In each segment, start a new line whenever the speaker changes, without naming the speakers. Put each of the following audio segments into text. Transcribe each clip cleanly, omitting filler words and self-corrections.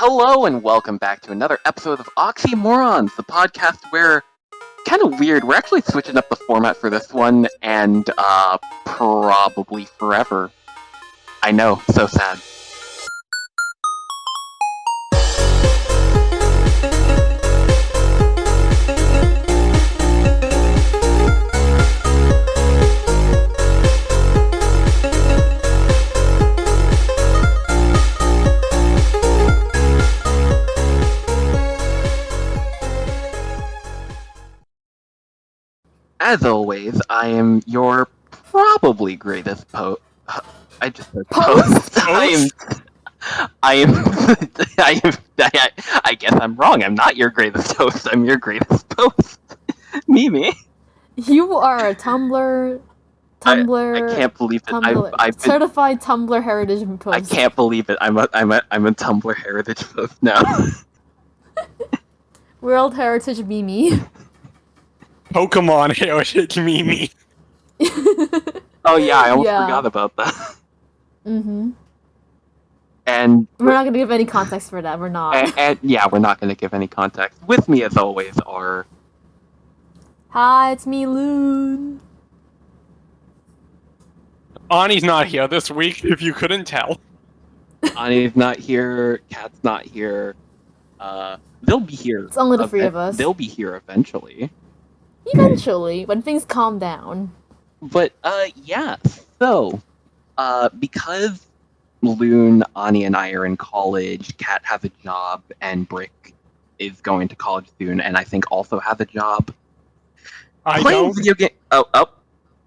Hello and welcome back to another episode of Auxy Morons, the podcast where, kind of weird, we're actually switching up the format for this one, and probably forever. I know, so sad. As always, I am your probably greatest I just said post. I guess I'm wrong. I'm not your greatest host. I'm your greatest post. Mimi.
You are a Tumblr.
I can't believe it.
Tumblr,
I've been,
certified Tumblr heritage post.
I can't believe it. I'm a Tumblr heritage post now.
World Heritage Mimi.
Pokemon heritage Mimi.
Oh yeah, I almost forgot about that.
Mm-hmm.
And
we're not gonna give any context for that. We're not.
And yeah, we're not gonna give any context. With me, as always, are.
Hi, it's me, Lune.
Ani's not here this week, if you couldn't tell.
Ani's not here. Kat's not here. They'll be here.
It's only the three of us.
They'll be here eventually.
Eventually, when things calm down.
But yeah. So, because Lune, Ani, and I are in college, Kat has a job, and Brick is going to college soon, and I think also has a job.
I
Playing
don't.
video game. Oh.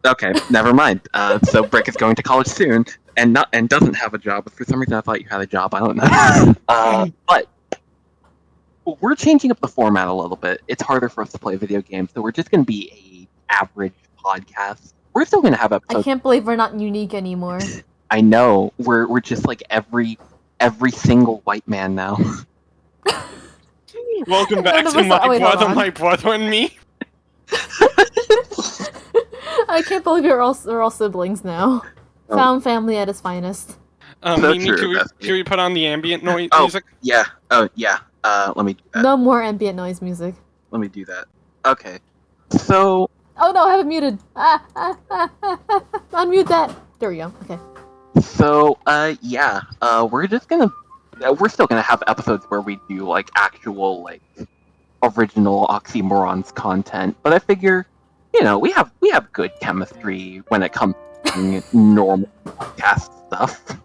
Okay, never mind. So Brick is going to college soon, and doesn't have a job. But for some reason, I thought you had a job. I don't know. But we're changing up the format a little bit. It's harder for us to play video games, so we're just going to be a average podcast. We're still going to have episodes.
I can't believe we're not unique anymore.
I know. We're just like every single white man now.
Welcome back to my brother and me.
I can't believe we're all siblings now. Oh. Found family at its finest.
Mimi, should we put on the ambient noise music?
Yeah. Oh, yeah. Let me do that.
No more ambient noise music.
Let me do that. Okay. So...
Oh no, I have it muted. Unmute that. There we go. Okay.
So, yeah. We're just gonna... we're still gonna have episodes where we do, like, actual, like, original Auxy Morons content. But I figure, you know, we have good chemistry when it comes to normal podcast stuff.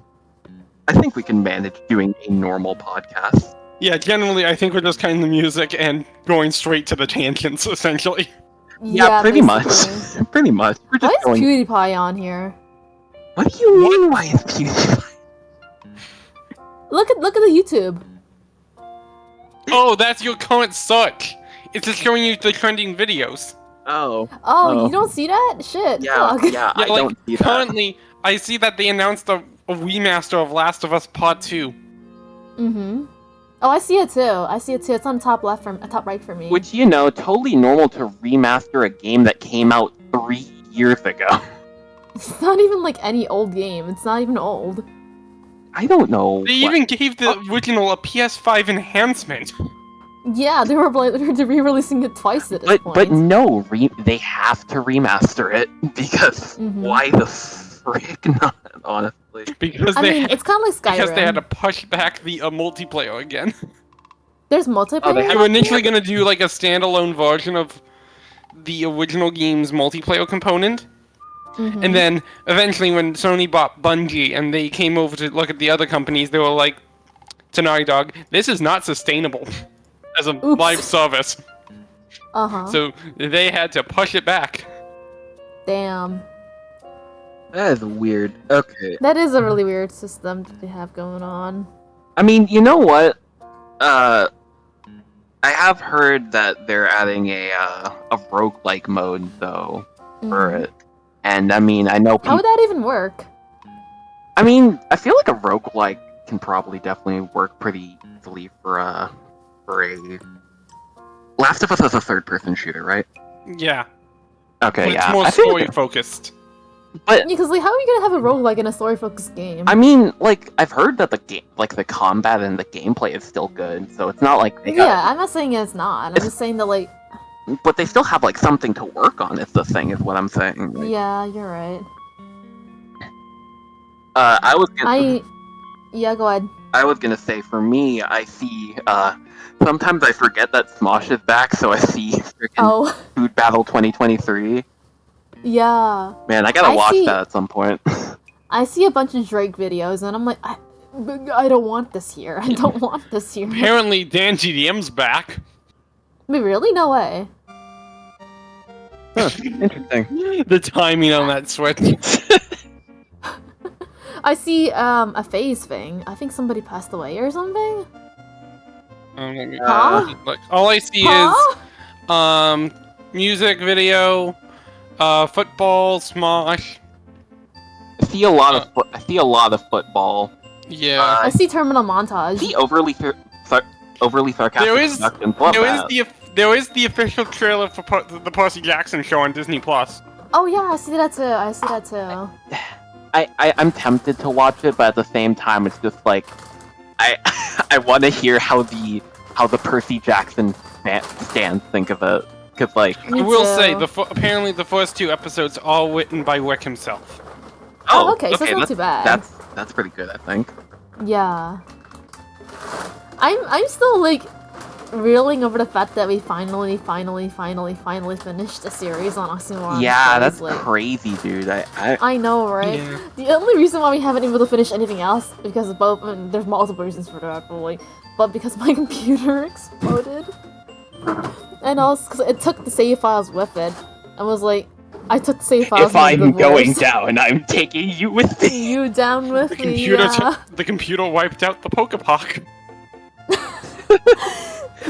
I think we can manage doing a normal podcast.
Yeah, generally, I think we're just cutting the music and going straight to the tangents, essentially.
Yeah, pretty much. Pretty much. We're just
why is PewDiePie on here?
What do you mean, why is PewDiePie?
Look at the YouTube.
Oh, that's your current search. It's just showing you the trending videos.
Oh, you don't see that? Shit.
Yeah,
fuck.
yeah, I don't see that.
Currently, I see that they announced a remaster of Last of Us Part 2.
Mm-hmm. Oh, I see it too. It's on top right for me.
Which, you know, totally normal to remaster a game that came out 3 years ago.
It's not even like any old game. It's not even old.
I don't know.
They even gave the original a PS5 enhancement.
Yeah, they were re-releasing it twice at this point.
But no, they have to remaster it because why the frick not? Honestly,
because
it's kind of like Skyrim.
Because they had to push back the multiplayer again.
There's multiplayer.
They were initially gonna do like a standalone version of the original game's multiplayer component. And then, eventually, when Sony bought Bungie and they came over to look at the other companies, they were like, to Naughty Dog, this is not sustainable as a live service. So, they had to push it back.
Damn.
That is weird. Okay.
That is a really weird system that they have going on.
I mean, you know what? I have heard that they're adding a roguelike mode, though, for it. And, I mean, I know people...
How would that even work?
I mean, I feel like a roguelike can probably definitely work pretty easily for a... Last of Us is a third-person shooter, right?
Yeah.
Okay,
but
yeah.
It's more story-focused.
But
because like, how are you gonna have a roguelike in a story-focused game?
I mean, like, I've heard that the game, like, the combat and the gameplay is still good, so it's not like they got.
Yeah, I'm not saying it's not. I'm just saying that like,
But they still have like something to work on. Is the thing, is what I'm saying. Like,
yeah, you're right.
I was gonna,
Yeah, go ahead.
I was gonna say, for me, I see. Sometimes I forget that Smosh is back, so I see freaking
Oh,
Food Battle 2023.
yeah.
Man, I gotta watch
see-
that at some point.
I see a bunch of Drake videos, and I'm like, I don't want this here. I don't want this here.
Apparently, Dan GDM's back.
Wait, really? No way.
Huh, interesting.
The timing on that switch.
I see a phase thing. I think somebody passed away or something.
Huh? Look, all I see
Huh?
is music video, football, Smosh.
I see a lot of football.
Yeah.
I see terminal montage.
The overly sarcastic
There is-
production. Love that.
There is the official trailer for the Percy Jackson show on Disney Plus.
Oh yeah, I see that too.
I'm tempted to watch it, but at the same time, it's just like I want to hear how the Percy Jackson fans think of it, because like
Me
I will
too.
say apparently the first 2 episodes are all written by Rick himself.
Oh, okay, so it's not
that's,
too bad.
That's pretty good, I think.
Yeah. I'm still like reeling over the fact that we finally finished a series on Auxy Morons.
Yeah, that's
like,
crazy, dude.
I know, right?
Yeah.
The only reason why we haven't been able to finish anything else is because of both. I mean, there's multiple reasons for that, probably, but because my computer exploded, and also because it took the save files with it, and was like, I took the save files.
If I'm going down, I'm taking you with me.
You down with
The
me?
computer
Yeah.
the computer wiped out the Pokepock.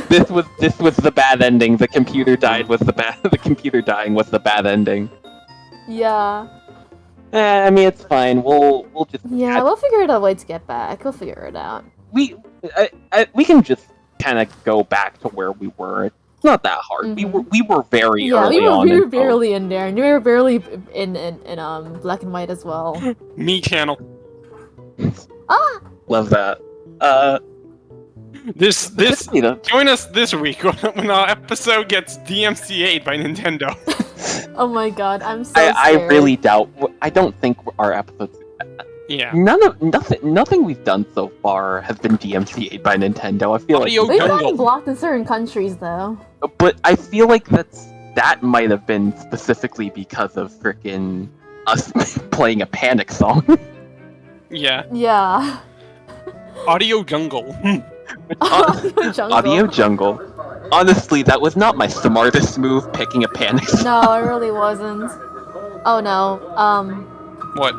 This was the bad ending. The computer died with the bad. The computer dying was the bad ending.
Yeah.
I mean, it's fine. We'll just
Yeah, we'll figure out a way to get back. We'll figure it out.
we can just kind of go back to where we were. It's not that hard.
Mhm.
We were very
Yeah,
early
we
on.
were
in
barely in there, and we were barely in black and white as well.
Me channel.
Ah!
Love that.
This
You know,
join us this week when our episode gets DMCA'd by Nintendo.
Oh my god, I'm so
I
scared.
really doubt. I don't think our episodes.
Yeah.
Nothing we've done so far has been DMCA'd by Nintendo. I feel
Audio
like,
We've
jungle.
gotten blocked in certain countries, though.
but I feel like that might have been specifically because of frickin' us playing a Panic song.
Yeah.
Yeah.
Audio jungle.
Audio jungle.
Audio Jungle. Honestly, that was not my smartest move, picking a Panic song.
No, it really wasn't. Oh no.
What?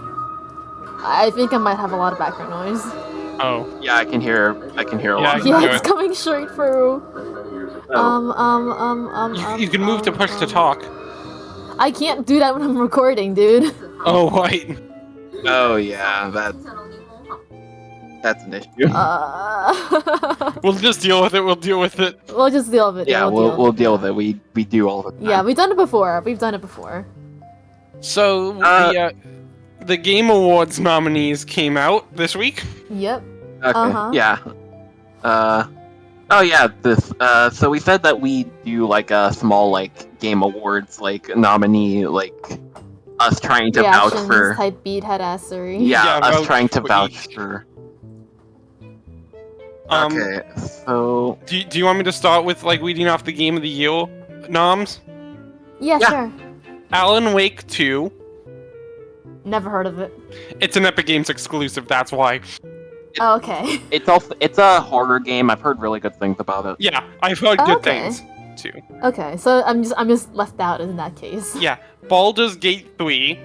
I think I might have a lot of background noise.
Oh.
Yeah, I can hear a
Yeah,
lot.
I can
Yeah,
hear
it's
it.
coming straight through.
You can move to push to talk.
I can't do that when I'm recording, dude.
Oh, right.
Oh yeah, that's an issue.
We'll just deal with it. We'll deal with it.
We'll just deal with it.
Yeah,
we'll
we'll deal with it. We do all the time.
Yeah, we've done it before. We've done it before.
So the Game Awards nominees came out this week.
Yep.
Okay.
Uh-huh.
Yeah. Oh yeah. This. So we said that we do like a small like Game Awards like nominee like us trying to vouch
Reactions
for.
type beat headassery.
Yeah,
Yeah,
us
vouch
trying to
for
vouch
each.
for.
Um,
Okay. So
Do you want me to start with like reading off the Game of the Year noms?
Yeah,
Yeah.
sure.
Alan Wake 2.
Never heard of it.
It's an Epic Games exclusive. That's why.
Oh, okay.
it's a horror game. I've heard really good things about it.
Yeah, I've heard good
Okay.
things too.
Okay, so I'm just left out in that case.
Yeah, Baldur's Gate 3,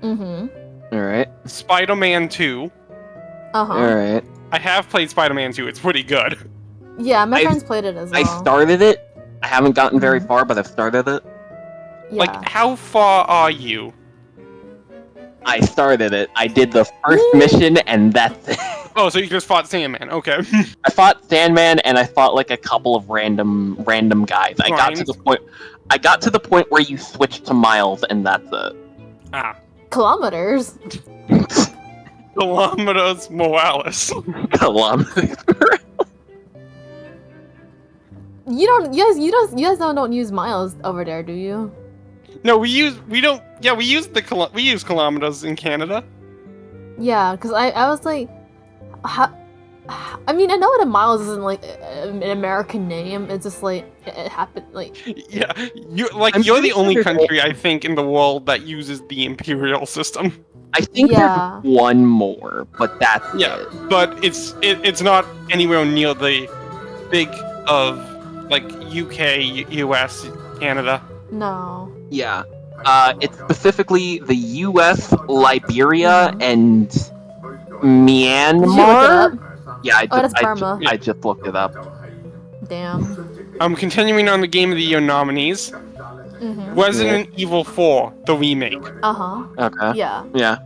Mm-hmm.
All right.
Spider-Man 2.
Uh-huh.
All right.
I have played Spider-Man 2. It's pretty good.
Yeah, my
I-
friends played it as well.
I started it. I haven't gotten very
Mhm.
far, but I've started it.
Yeah.
Like, how far are you?
I started it. I did the first mission, and that's it.
Oh, so you just fought Sandman. Okay.
I fought Sandman, and I fought like a couple of random guys. I got to the point where you switch to Miles, and that's it.
Ah.
Kilometers.
Kilometers Morales.
Kilometers.
You guys don't use miles over there, do you?
No, we use kilometers in Canada.
Yeah, because I was like, I mean, I know that miles isn't like an American name. It's just like it happened like.
Yeah, you're
pretty
the only
sure
country I think in the world that uses the imperial system.
I think
Yeah.
there's one more, but that's
Yeah,
it.
but it's not anywhere near the big of like UK, US, Canada.
No.
Yeah. It's specifically the U.S., Liberia, and
Did you look it up?
Myanmar. Yeah,
that's Burma.
I just looked it up.
Damn.
I'm continuing on the Game of the Year nominees. Resident Evil 4, the remake.
Uh huh.
Okay.
Yeah.
Yeah.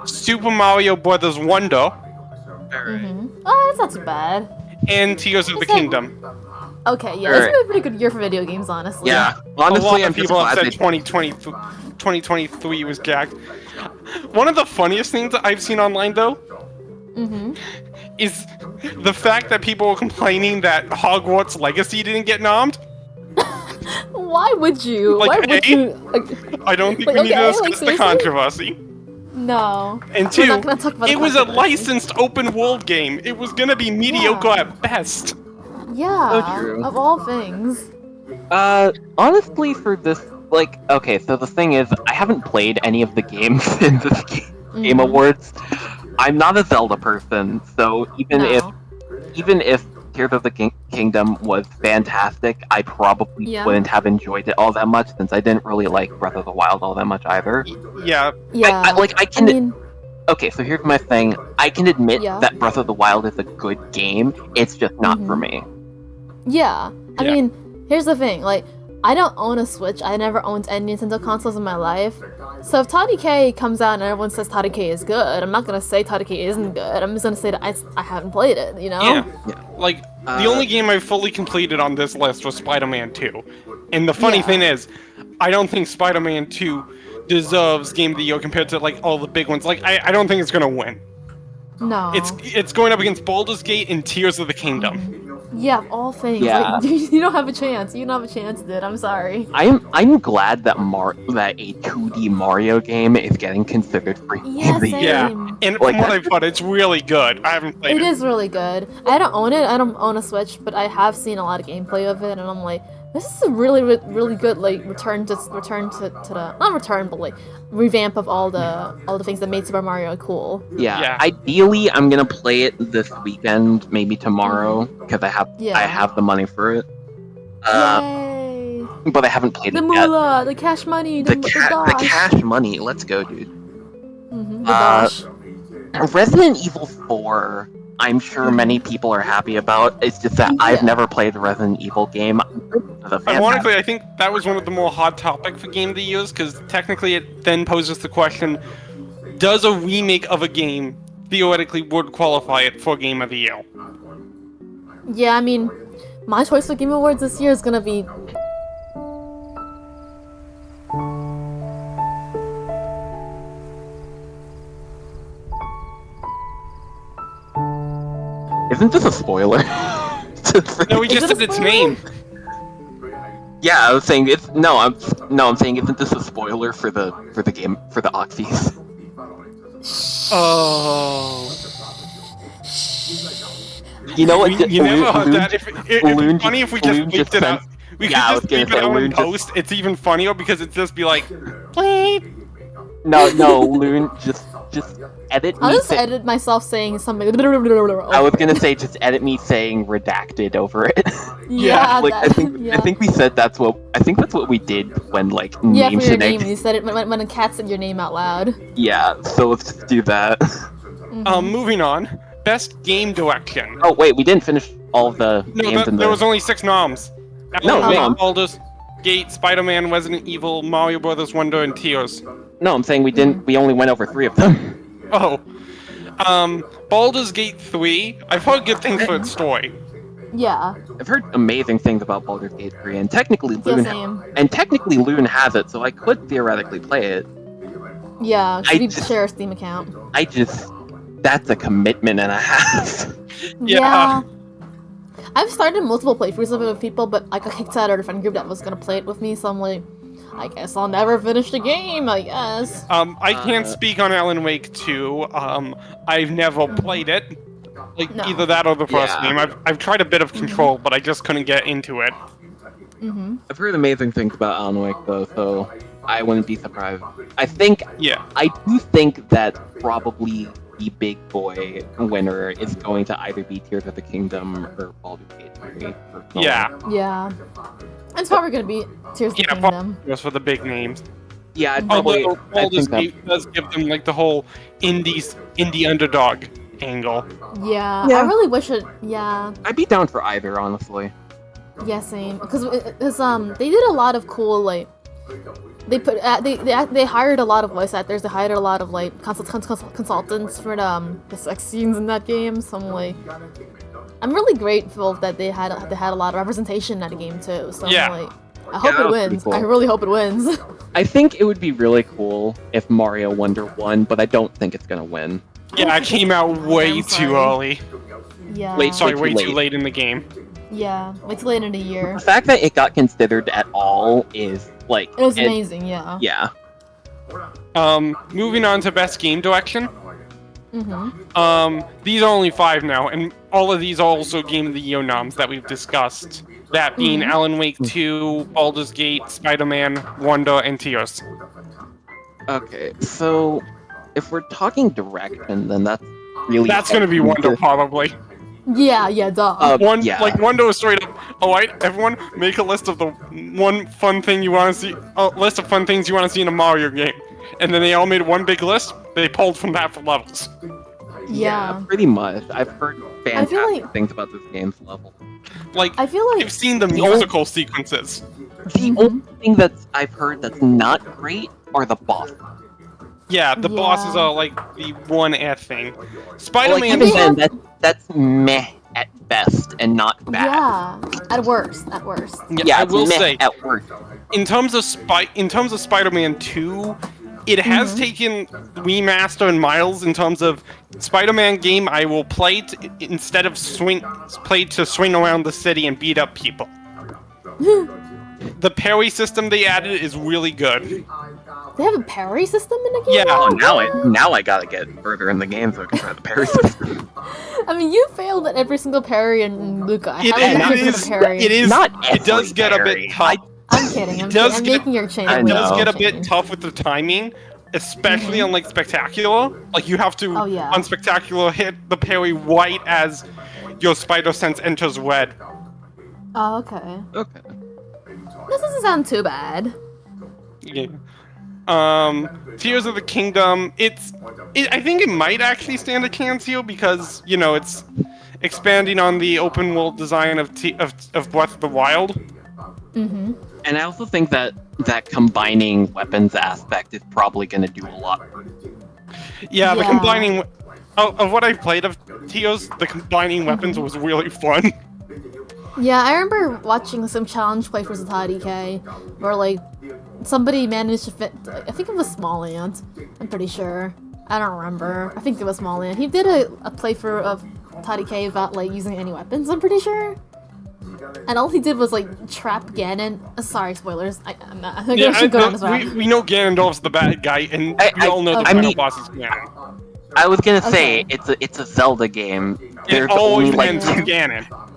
Super Mario Brothers Wonder,
Oh, that's not too bad.
and Tears of the
It's like-
Kingdom.
Okay, yeah,
Alright.
it's been a pretty good year for video games, honestly.
Yeah.
A lot
Honestly,
of
I'm just
people have
glad
said
they
2023 was jacked. One of the funniest things that I've seen online, though, is the fact that people were complaining that Hogwarts Legacy didn't get nommed.
Why would you?
Like,
Why would
A?
you?
I don't think
Like,
we need to
okay,
discuss
like,
the
seriously?
controversy.
No.
And
We're
two,
not gonna talk about
it
the
was a
controversy.
licensed open world game. It was gonna be mediocre
Yeah.
at best.
Yeah.
true.
Of all things.
honestly, for this, like, okay, so the thing is, I haven't played any of the games in this Game Awards. I'm not a Zelda person, so even if Tears of the Kingdom was fantastic, I probably
Yeah.
wouldn't have enjoyed it all that much since I didn't really like Breath of the Wild all that much either.
Yeah,
Yeah.
I can.
mean,
Okay, so here's my thing. I can admit
Yeah.
that Breath of the Wild is a good game. It's just not for me.
yeah. I
Yeah.
mean, here's the thing. Like, I don't own a Switch. I never owned any Nintendo consoles in my life. So if Toddy K comes out and everyone says Toddy K is good, I'm not gonna say Toddy K isn't good. I'm just gonna say that I haven't played it. You know?
yeah. Like, the only game I fully completed on this list was Spider-Man 2. And the funny
Yeah.
thing is, I don't think Spider-Man 2 deserves Game of the Year compared to, like, all the big ones. Like, I don't think it's gonna win.
No.
It's going up against Baldur's Gate and Tears of the Kingdom.
Yeah, of all things.
Yeah.
Like, you don't have a chance. You don't have a chance, dude. I'm sorry.
I'm glad that that a 2D Mario game is getting considered for Game
Yeah,
of the
same.
Year.
Yeah, and
Like,
from what I've heard, it's really good. I haven't played
It
it.
is really good. I don't own it. I don't own a Switch, but I have seen a lot of gameplay of it, and I'm like, this is a really good like return to the not return, but like revamp of all the things that made Super Mario cool.
Yeah.
Ideally, I'm gonna play it this weekend, maybe tomorrow, because I have the money for it.
Yay!
But I haven't played
The
it yet.
moolah, the cash money, the
The
dosh.
cash money. Let's go, dude.
The dosh.
Resident Evil 4, I'm sure many people are happy about. It's just that I've
Yeah.
never played a Resident Evil game.
Ironically, I think that was one of the more hot topic for Game of the Years, because technically it then poses the question, does a remake of a game theoretically would qualify it for Game of the Year?
Yeah, I mean, my choice for Game Awards this year is gonna be.
Isn't this a spoiler?
No, we
Is
just
it a
said its
spoiler?
name.
Yeah, I was saying it's I'm saying isn't this a spoiler for the game for the Auxies?
Oh.
You know what?
You never heard
Loon-
that. It'd be
Loon
funny if we just
Loon
bleeped
just
it out.
sent-
We could
Yeah, I
just
was gonna
bleep it
say,
out in
Loon just-
post. It's even funnier because it'd just be like, bleep.
No, Loon, just edit
I'll
me.
just edit myself saying something.
I was gonna say just edit me saying redacted over it.
Yeah,
Like I
that-
think we said that's what we did when like
Yeah,
name
for your
Sinead.
name. You said it when a cat said your name out loud.
Yeah, so let's just do that.
Moving on. Best game direction.
Oh wait, we didn't finish all of the games in the.
There was only 6 noms.
No,
Alan
no.
Wake, Baldur's Gate, Spider-Man, Resident Evil, Mario Brothers Wonder, and Tears.
No, I'm saying we didn't. We only went over 3 of them.
Oh. Baldur's Gate 3. I've heard good things for its story.
Yeah.
I've heard amazing things about Baldur's Gate 3, and technically
Yeah,
Loon
same.
has it, so I could theoretically play it.
Yeah,
I
because we
just-
share a Steam account.
That's a commitment and a half.
Yeah.
I've started multiple playthroughs of it with people, but I got kicked out of the friend group that was gonna play it with me, so I'm like, I guess I'll never finish the game, I guess.
I can't speak on Alan Wake 2. I've never played it. Like,
No.
either that or the first
Yeah.
game. I've tried a bit of Control, but I just couldn't get into it.
I've heard amazing things about Alan Wake though, so I wouldn't be surprised. I
Yeah.
do think that probably the big boy winner is going to either be Tears of the Kingdom or Baldur's Gate 3. personally.
Yeah.
Yeah. It's probably gonna be Tears of the
Yeah,
Kingdom.
just for the big names.
Yeah, I'd probably.
Although
I
Baldur's
think that,
Gate does give them like the whole indie underdog angle.
Yeah,
Yeah.
I really wish it. Yeah,
I'd be down for either, honestly.
yeah, same. Because they did a lot of cool like. They hired a lot of voice actors. They hired a lot of like consultants for the sex scenes in that game. So I'm really grateful that they had a lot of representation in that game too. So
Yeah.
I'm like, I hope
that
it
was pretty
wins.
cool.
I really hope it wins.
I think it would be really cool if Mario Wonder won, but I don't think it's gonna win.
Yeah, it came out way
I'm
too
sorry.
early.
Yeah.
Wait,
Sorry,
Way
way
too
too
late.
late in the game.
Yeah. Wait till later in the year.
The fact that it got considered at all is like.
It was amazing. Yeah.
Yeah.
Moving on to best game direction.
Mhm.
These are only 5 now, and all of these are also Game of the Year noms that we've discussed. That being Alan Wake 2, Baldur's Gate, Spider-Man, Wonder, and Tears.
Okay, so if we're talking direction, then that's really.
That's gonna be Wonder, probably.
Yeah. Yeah. Duh.
Yeah.
Like Wonder was straight up. Alright, everyone, make a list of the one fun thing you want to see. A list of fun things you want to see in a Mario game, and then they all made one big list. They pulled from that for levels.
yeah.
Pretty much. I've heard fantastic
like-
things about this game's level.
Like
I feel like
I've seen the
The
musical sequences.
The only thing that I've heard that's not great are the bosses.
Yeah, the
Yeah.
bosses are like the one F thing.
Like,
Spider-Man.
even then, that's meh at best and not bad.
yeah. At worst.
Yeah, I
it's
will
meh
say,
at worst.
in terms of Spider-Man 2, it has taken remaster and miles in terms of Spider-Man game. I will play instead of swing around the city and beat up people. The parry system they added is really good.
They have a parry system in the game.
Yeah.
Oh, now I gotta get further in the game so I can try the parry system.
I mean, you failed at every single parry in Luca. I
It
haven't
is-
actually done a parry.
It is.
Not
It does
every
get a
parry.
bit tough.
I'm kidding. I'm
does
kidding.
get-
I'm making your chain.
I
It does
know.
get a bit tough with the timing, especially on like Spectacular. Like you have to
Oh, yeah.
on Spectacular hit the parry right as your spider sense enters red.
Oh, okay.
Okay.
This doesn't sound too bad.
Yeah. Tears of the Kingdom. I think it might actually stand a chance here because it's expanding on the open world design of Breath of the Wild.
Mm-hmm.
And I also think that combining weapons aspect is probably gonna do a lot.
Yeah, the
Yeah.
combining of what I've played of Tears, the combining weapons was really fun.
Yeah, I remember watching some challenge playthroughs of TDK where like somebody managed to fit. I think it was Small Ant. I'm pretty sure. I don't remember. I think it was Small Ant. He did a playthrough of TDK without like using any weapons. I'm pretty sure. And all he did was like trap Ganon. Sorry, spoilers. I'm not. I should go down this route.
we know Ganondorf's the bad guy, and we all know the
I
final
mean-
boss is Ganon.
I was gonna say
Okay.
it's a Zelda game.
It
There's
always
only like
ends with
two.
Ganon.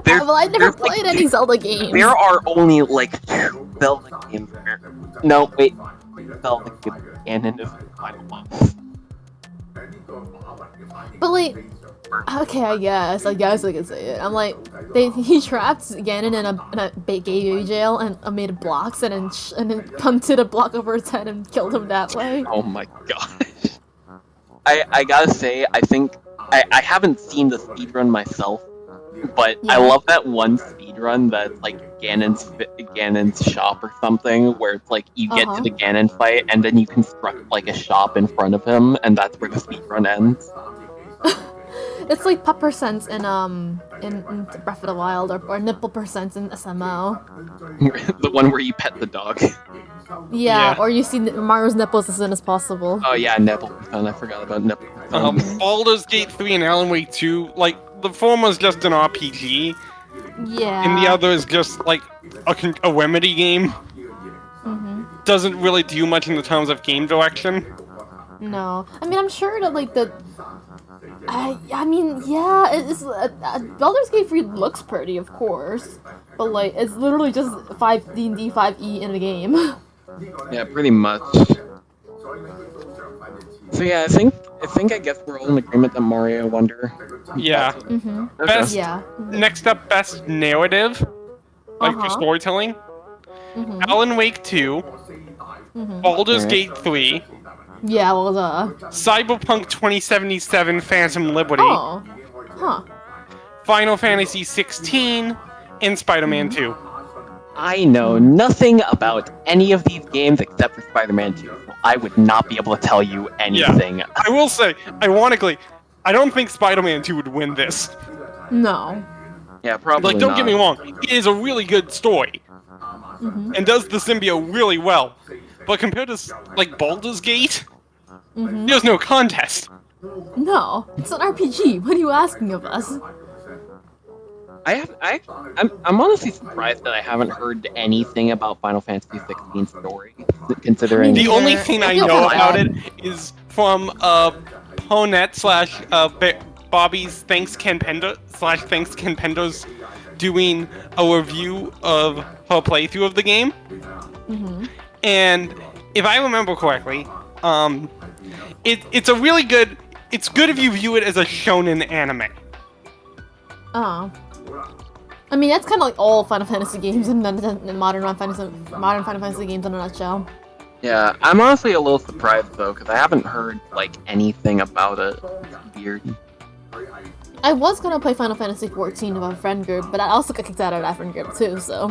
There's,
Well, I never
there's,
played
like,
any Zelda games.
There are only like 2 Zelda games where. No, wait. Zelda games where Ganon is the final boss.
But like, okay, I guess I can say it. I'm like, he trapped Ganon in a baby jail and made blocks and then punted a block over his head and killed him that way.
Oh my gosh. I gotta say, I think I haven't seen the speedrun myself, but I
Yeah.
love that one speedrun that's like Ganon's shop or something, where it's like you get to the Ganon fight and then you construct like a shop in front of him, and that's where the speedrun ends.
It's like pepper scents in Breath of the Wild or nipple percents in SMO.
The one where you pet the dog.
Yeah,
Yeah.
or you see Mario's nipples as soon as possible.
Oh yeah, nipple percent. I forgot about nipple percent.
Baldur's Gate 3 and Alan Wake 2, like, the former's just an RPG,
Yeah.
and the other is just, like, a remedy game. Doesn't really do much in the terms of game direction.
No, I mean I'm sure that like I mean yeah, it's Baldur's Gate 3 looks pretty, of course, but like it's literally just 5D&D 5e in the game.
Yeah, pretty much. So yeah, I guess we're all in agreement that Mario Wonder.
Yeah.
Mm-hmm.
Okay.
Best,
Yeah.
next up, best narrative, like for storytelling.
Mm-hmm.
Alan Wake 2, Baldur's Gate 3,
Yeah, well,
Cyberpunk 2077 Phantom Liberty,
oh, huh.
Final Fantasy 16, and Spider-Man 2.
I know nothing about any of these games except for Spider-Man 2. So I would not be able to tell you anything.
I will say, ironically, I don't think Spider-Man 2 would win this.
No.
Yeah, probably
Like, don't
not.
get me wrong, it is a really good story, and does the symbiote really well. But compared to, like, Baldur's Gate, there's no contest.
No, it's an RPG. What are you asking of us?
I'm honestly surprised that I haven't heard anything about Final Fantasy 16 story, considering.
The
Yeah.
only thing
I
I
feel
know
kinda
about
bad.
it is from Ponet / Bobby's Thanks Ken Pendo / Thanks Ken Pendo's doing a review of her playthrough of the game. And if I remember correctly, it's a really good. It's good if you view it as a shonen anime.
Oh. I mean, that's kind of like all Final Fantasy games and modern Final Fantasy games in a nutshell.
Yeah, I'm honestly a little surprised though, because I haven't heard like anything about it. It's weird.
I was gonna play Final Fantasy 14 with a friend group, but I also got kicked out of that friend group too, so.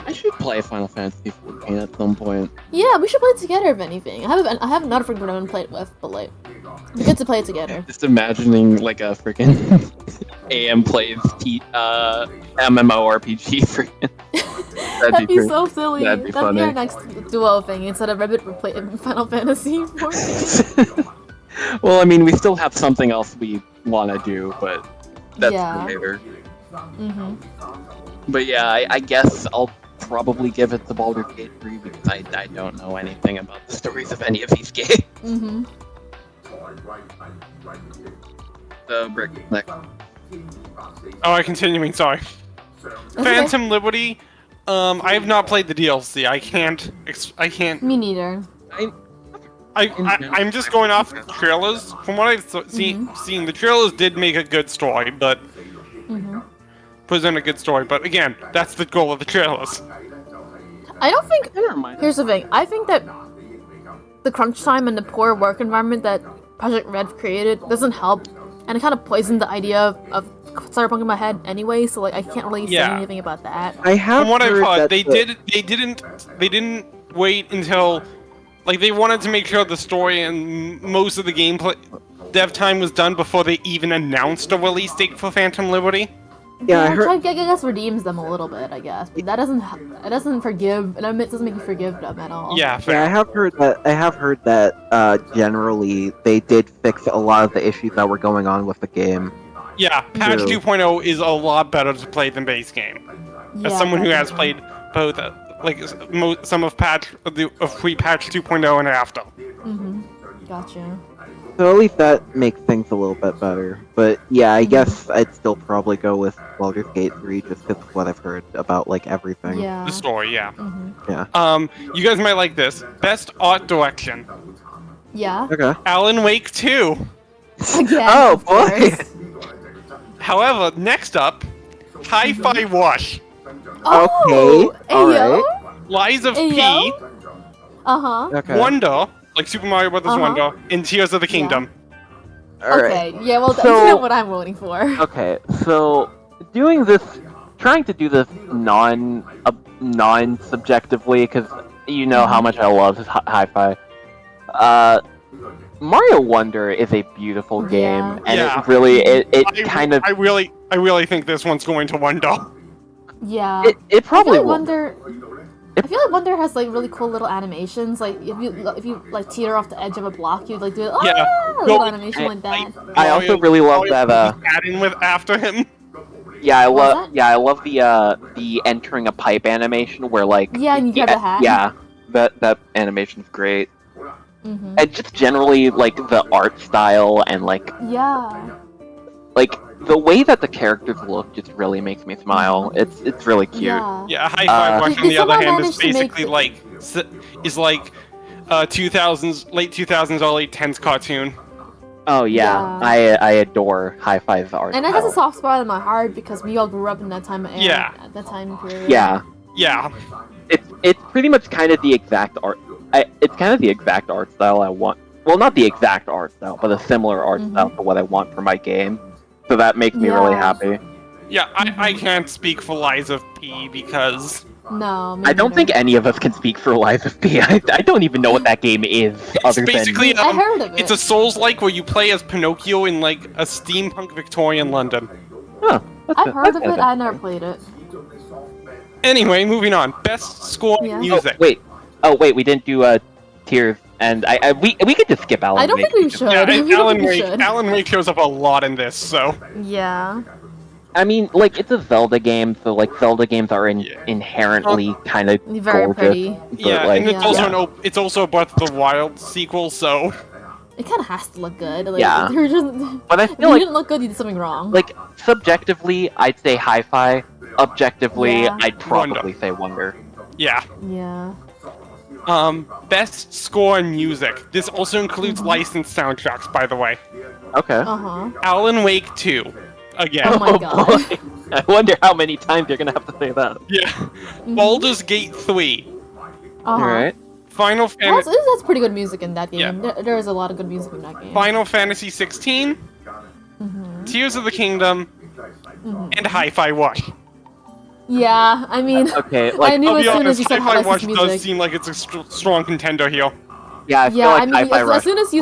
I should play Final Fantasy 14 at some point.
Yeah, we should play it together if anything. I have another friend group I haven't played with, but like, it'd be good to play it together.
Just imagining like a freaking AM plays MMORPG freaking.
That'd be so silly.
That'd be
That'd
funny.
be our next duo thing instead of Rabbit we're playing Final Fantasy 14.
Well, I mean, we still have something else we want to do, but that's
Yeah.
later.
Mm-hmm.
But yeah, I guess I'll probably give it to Baldur's Gate 3 because I don't know anything about the stories of any of these games.
Mm-hmm.
So, Brick, next.
Oh, continuing. Sorry. Phantom Liberty. I have not played the DLC. I can't.
Me neither.
I'm just going off the trailers. From what I've seen, the trailers did make a good story, but present a good story. But again, that's the goal of the trailers.
I don't think.
Never mind.
Here's the thing. I think that the crunch time and the poor work environment that Project Red created doesn't help, and it kind of poisoned the idea of Cyberpunk in my head anyway. So like, I can't really say anything about that.
I have
From what I've
heard
heard,
that
they didn't wait until, like, they wanted to make sure the story and most of the gameplay dev time was done before they even announced a release date for Phantom Liberty.
Yeah, I heard.
Which I guess redeems them a little bit, I guess. But that doesn't forgive. It doesn't make you forgive them at all.
Yeah, fair.
Yeah, I have heard that generally they did fix a lot of the issues that were going on with the game.
Yeah, patch
True.
2.0 is a lot better to play than base game. As
Yeah,
someone who has
definitely.
played both, some of pre-patch 2.0 and after.
Gotcha.
So at least that makes things a little bit better. But yeah, I guess I'd still probably go with Baldur's Gate 3 just because of what I've heard about like everything.
Yeah.
The story, yeah.
Yeah.
You guys might like this. Best art direction.
Yeah.
Okay.
Alan Wake 2.
Again.
Oh,
of
boy.
course.
However, next up, Hi-Fi Wash.
Oh,
Okay, alright.
Lies of
Ayo?
P.
Uh huh.
Okay.
Wonder, like Super Mario Brothers
Uh-huh.
Wonder, and Tears of the Kingdom.
Alright.
Okay. Yeah. Well,
So-
you know what I'm voting for.
Okay, so trying to do this non-subjectively, because you know how much I love hi-fi. Mario Wonder is a beautiful game,
Yeah.
and
Yeah.
it really it kind of
I really think this one's going to Wonder.
Yeah.
it probably
I feel like
will.
Wonder. I feel like Wonder has like really cool little animations. Like if you like teeter off the edge of a block, you'd like do a
Yeah.
little
No,
animation like that.
I also really love that.
Adding with after him.
Yeah, I
What was
love.
that?
Yeah, I love the entering a pipe animation where like.
Yeah, and you grab the hat.
Yeah, that animation's great,
Mm-hmm.
and just generally like the art style and like
Yeah.
the way that the characters look just really makes me smile. It's really cute.
Yeah.
Yeah, High Five Rush
They
on the other
somehow
hand is
managed to make
basically like 2000s, late 2000s, early 10s cartoon.
Oh yeah,
Yeah.
I adore High Five's art.
And it has a
style.
soft spot in my heart because we all grew up in that time era.
Yeah.
At that time period.
Yeah,
Yeah.
it's pretty much kind of the exact art. It's kind of the exact art style I want. Well, not the exact art style, but a similar art style to what I want for my game. So that makes me really
Yeah.
happy.
Yeah, I can't speak for Liza P because
No. Me
I don't think
neither.
any of us can speak for Liza P. I don't even know what that game is.
it's
other
basically
than
I heard of it.
it's a Souls-like where you play as Pinocchio in like a steampunk Victorian London.
huh,
I've heard of
that's
it. I never played it.
Anyway, moving on. Best score
Yeah.
music.
Oh wait, we didn't do tiers, and we could just skip Alan
I don't
Wake
think we
because-
should.
Yeah,
We
and
don't
Alan
think we
Wake.
should.
Alan Wake shows up a lot in this, so
Yeah.
I mean, like it's a Zelda game, so like Zelda games are inherently kind of
Very
gorgeous.
pretty.
But,
yeah,
like,
and it's
Yeah.
also it's also a Breath of the Wild sequel, so
It kind of has to look good. Like,
Yeah.
they're just,
But I
if you
feel like
didn't look good, you did something wrong.
like subjectively, I'd say Hi-Fi. Objectively,
Yeah.
I'd probably say Wonder.
yeah.
Yeah.
Best score and music. This also includes licensed soundtracks, by the way.
Okay.
Uh huh.
Alan Wake 2. Again.
Oh my god.
boy. I wonder how many times you're gonna have to say that.
Yeah. Baldur's Gate 3.
Uh-huh.
All right.
Final
That's,
Fantasy
that's pretty good music in that game.
Yeah.
There is a lot of good music in that game.
Final Fantasy 16, Tears of the Kingdom, and Hi-Fi Rush.
Yeah, I mean,
Okay.
I
Like,
knew
I'll
as
be
soon as
honest,
you said
Hi-Fi Rush
licensed
does
music.
seem like it's a strong contender here.
yeah, I feel
Yeah,
like
I mean,
Hi-Fi
as
Rush.
soon as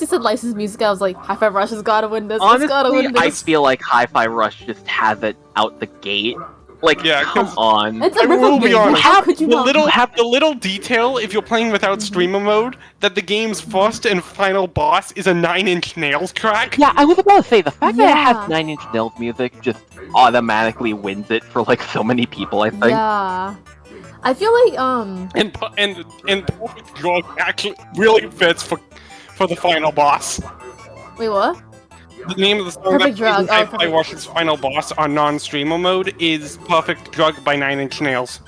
you said licensed music, I was like, Hi-Fi Rush has gotta win this. It's gotta
Honestly,
win
I
this.
feel like Hi-Fi Rush just has it out the gate. Like,
Yeah,
come
'cause-
on.
It's
I
a
will
rhythm
be
game.
honest.
How could you
The
not?
little detail, if you're playing without streamer mode, that the game's first and final boss is a 9-inch Nails track.
Yeah, I was about to say the fact that it
Yeah.
has 9 Inch Nails music just automatically wins it for like so many people. I think.
Yeah. I feel like
And Perfect Drug actually really fits for the final boss.
wait, what?
The name of the song
Perfect
that
Drug,
plays
oh,
in Hi-Fi
Perfect-
Rush's final boss on non-streamer mode is Perfect Drug by 9-inch Nails.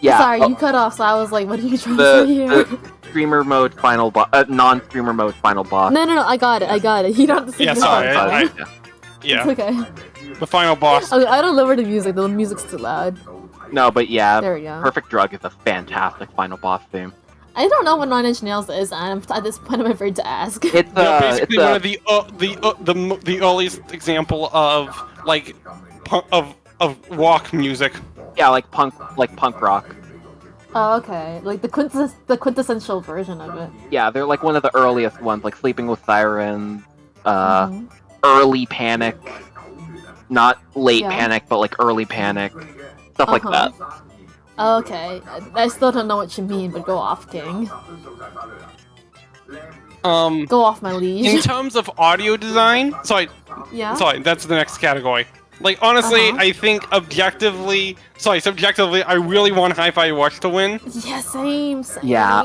Yeah.
Sorry,
oh,
you cut off, so I was like, what are you trying to
the,
say here?
the streamer mode final boss, non-streamer mode final boss.
No, I got it. You don't have to say
Yeah,
this
sorry,
all the time.
Yeah,
It's okay.
the final boss.
I don't lower the music. The music's too loud.
No, but yeah,
There we go.
Perfect Drug is a fantastic final boss theme.
I don't know what 9 Inch Nails is, and at this point I'm afraid to ask.
It's
They're
it's
basically one of the earliest example of like of rock music.
yeah, like punk rock.
Oh, okay. Like the quintessential version of it.
Yeah, they're like one of the earliest ones, like Sleeping with Sirens,
Mhm.
early Panic, not late
Yeah.
Panic, but like early Panic, stuff like
Uh-huh.
that.
Okay. I still don't know what you mean, but go off, King. Go off, my
In
liege.
terms of audio design,
Yeah.
sorry, that's the next category. Like honestly,
Uh-huh.
I think subjectively, I really want Hi-Fi Rush to win,
Yeah, same.
Yeah,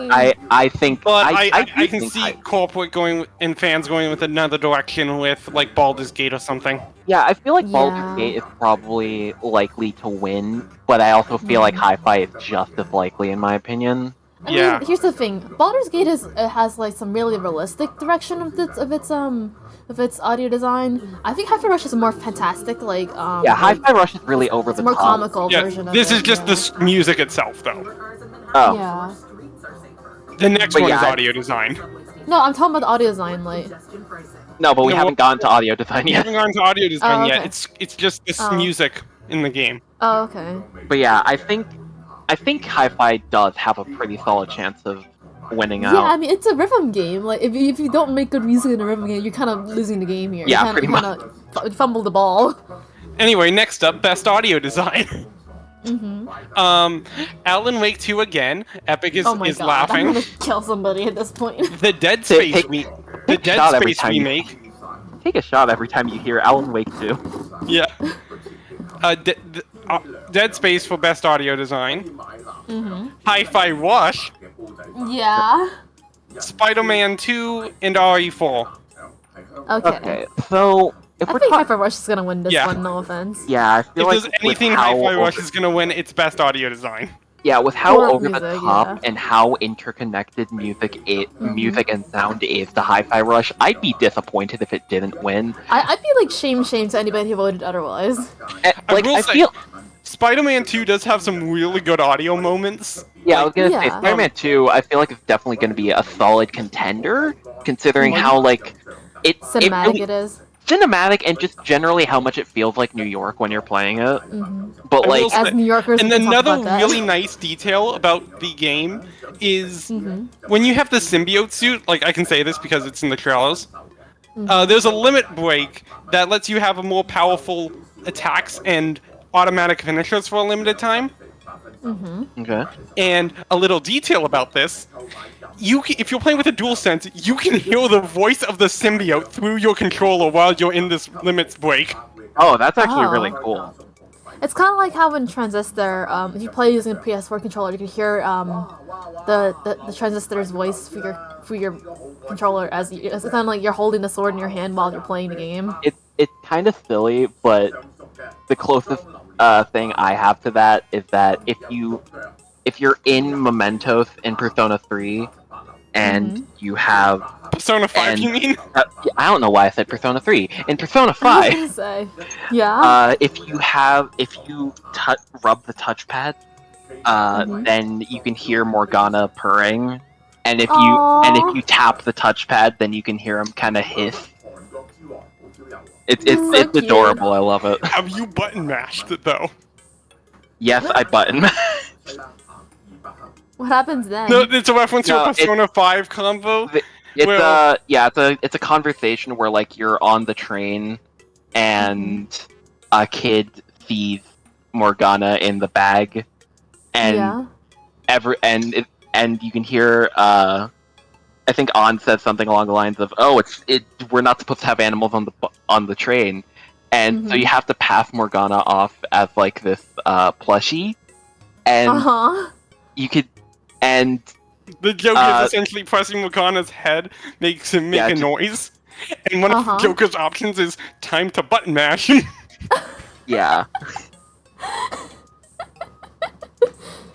I think.
but
I
I
do
can
think
see corporate going and fans going with another direction with like Baldur's Gate or something.
Yeah, I feel like
Yeah.
Baldur's Gate is probably likely to win, but I also feel like Hi-Fi is just as likely, in my opinion.
I
Yeah.
mean, here's the thing. Baldur's Gate has like some really realistic direction of its audio design. I think Hi-Fi Rush is more fantastic, like
Yeah,
like,
Hi-Fi Rush is really over
it's
the
more
top.
comical
Yeah,
version of
this
it.
is just
yeah.
the music itself, though.
Oh,
Yeah.
The next
But
one
yeah,
is
I-
audio design.
No, I'm talking about the audio design, like.
no, but we
No,
haven't gotten to audio design
We
yet.
haven't gone to audio design
Oh,
yet.
okay.
It's just this
Oh.
music in the game.
Oh, okay.
But yeah, I think Hi-Fi does have a pretty solid chance of winning
Yeah, I
out.
mean, it's a rhythm game. Like, if you don't make good music in a rhythm game, you're kind of losing the game here.
Yeah,
you
pretty
kind of fumble the ball.
Anyway, next up, best audio design.
Mm-hmm.
Alan Wake 2 again. Epic is,
Oh my
is
god,
laughing.
I'm gonna kill somebody at this point.
The Dead
Take-
Space
take-
the
take a
Dead
shot every
Space
time you-
remake.
Take a shot every time you hear Alan Wake 2.
Yeah. Dead Space for best audio design. Hi-Fi Rush,
Yeah.
Spider-Man 2, and RE4.
Okay.
Okay, so if
I
we're
think
talking,
Hyper Rush is gonna win this
Yeah.
one. No offense.
yeah, I feel
If
like
there's
with
anything
how
Hi-Fi Rush
over-
is gonna win, it's best audio design.
yeah, with how
Or
over the
music,
top
yeah.
and how interconnected music and sound is to Hi-Fi Rush, I'd be disappointed if it didn't win.
I'd be like shame to anybody who voted otherwise.
Like
will
I
say-
feel.
Spider-Man 2 does have some really good audio moments.
Yeah, I was gonna say
Yeah.
Spider-Man 2. I feel like it's definitely gonna be a solid contender, considering how like it
Cinematic
really,
it is.
cinematic and just generally how much it feels like New York when you're playing it. But
I will
like,
say-
As New Yorkers,
And
we can talk
another
about that.
really nice detail about the game is
Mm-hmm.
when you have the symbiote suit, like I can say this because it's in the trailers, there's a limit break that lets you have a more powerful attacks and automatic finishers for a limited time.
okay,
And a little detail about this, if you're playing with a DualSense, you can hear the voice of the symbiote through your controller while you're in this limits break.
oh, that's actually really
Oh.
cool.
It's kind of like how in Transistor, if you play using a PS4 controller, you can hear the Transistor's voice for your controller it's kind of like you're holding the sword in your hand while you're playing the game.
It's kind of silly, but the closest thing I have to that is that if you're in Mementos in Persona 3, and you have
Persona 5,
And-
you mean?
I don't know why I said Persona 3 in Persona
I was
5.
gonna say, yeah.
If you rub the touchpad, then you can hear Morgana purring, and if
Aw.
you tap the touchpad, then you can hear him kind of hiss. It's
So
it's
cute.
adorable. I love it.
Have you button mashed it though?
Yes, I button.
What happens then?
No, it's a reference to
No,
a Persona 5 combo.
It's
Well-
it's a conversation where like you're on the train, and a kid sees Morgana in the bag, and
yeah.
and you can hear I think An says something along the lines of, "Oh, we're not supposed to have animals on the train," and so you have to pass Morgana off as like this plushie, and you could and
The joke
Uh,
is essentially pressing Morgana's head makes him make
Yeah,
a
just-
noise. And one of Joker's options is time to button mash.
yeah.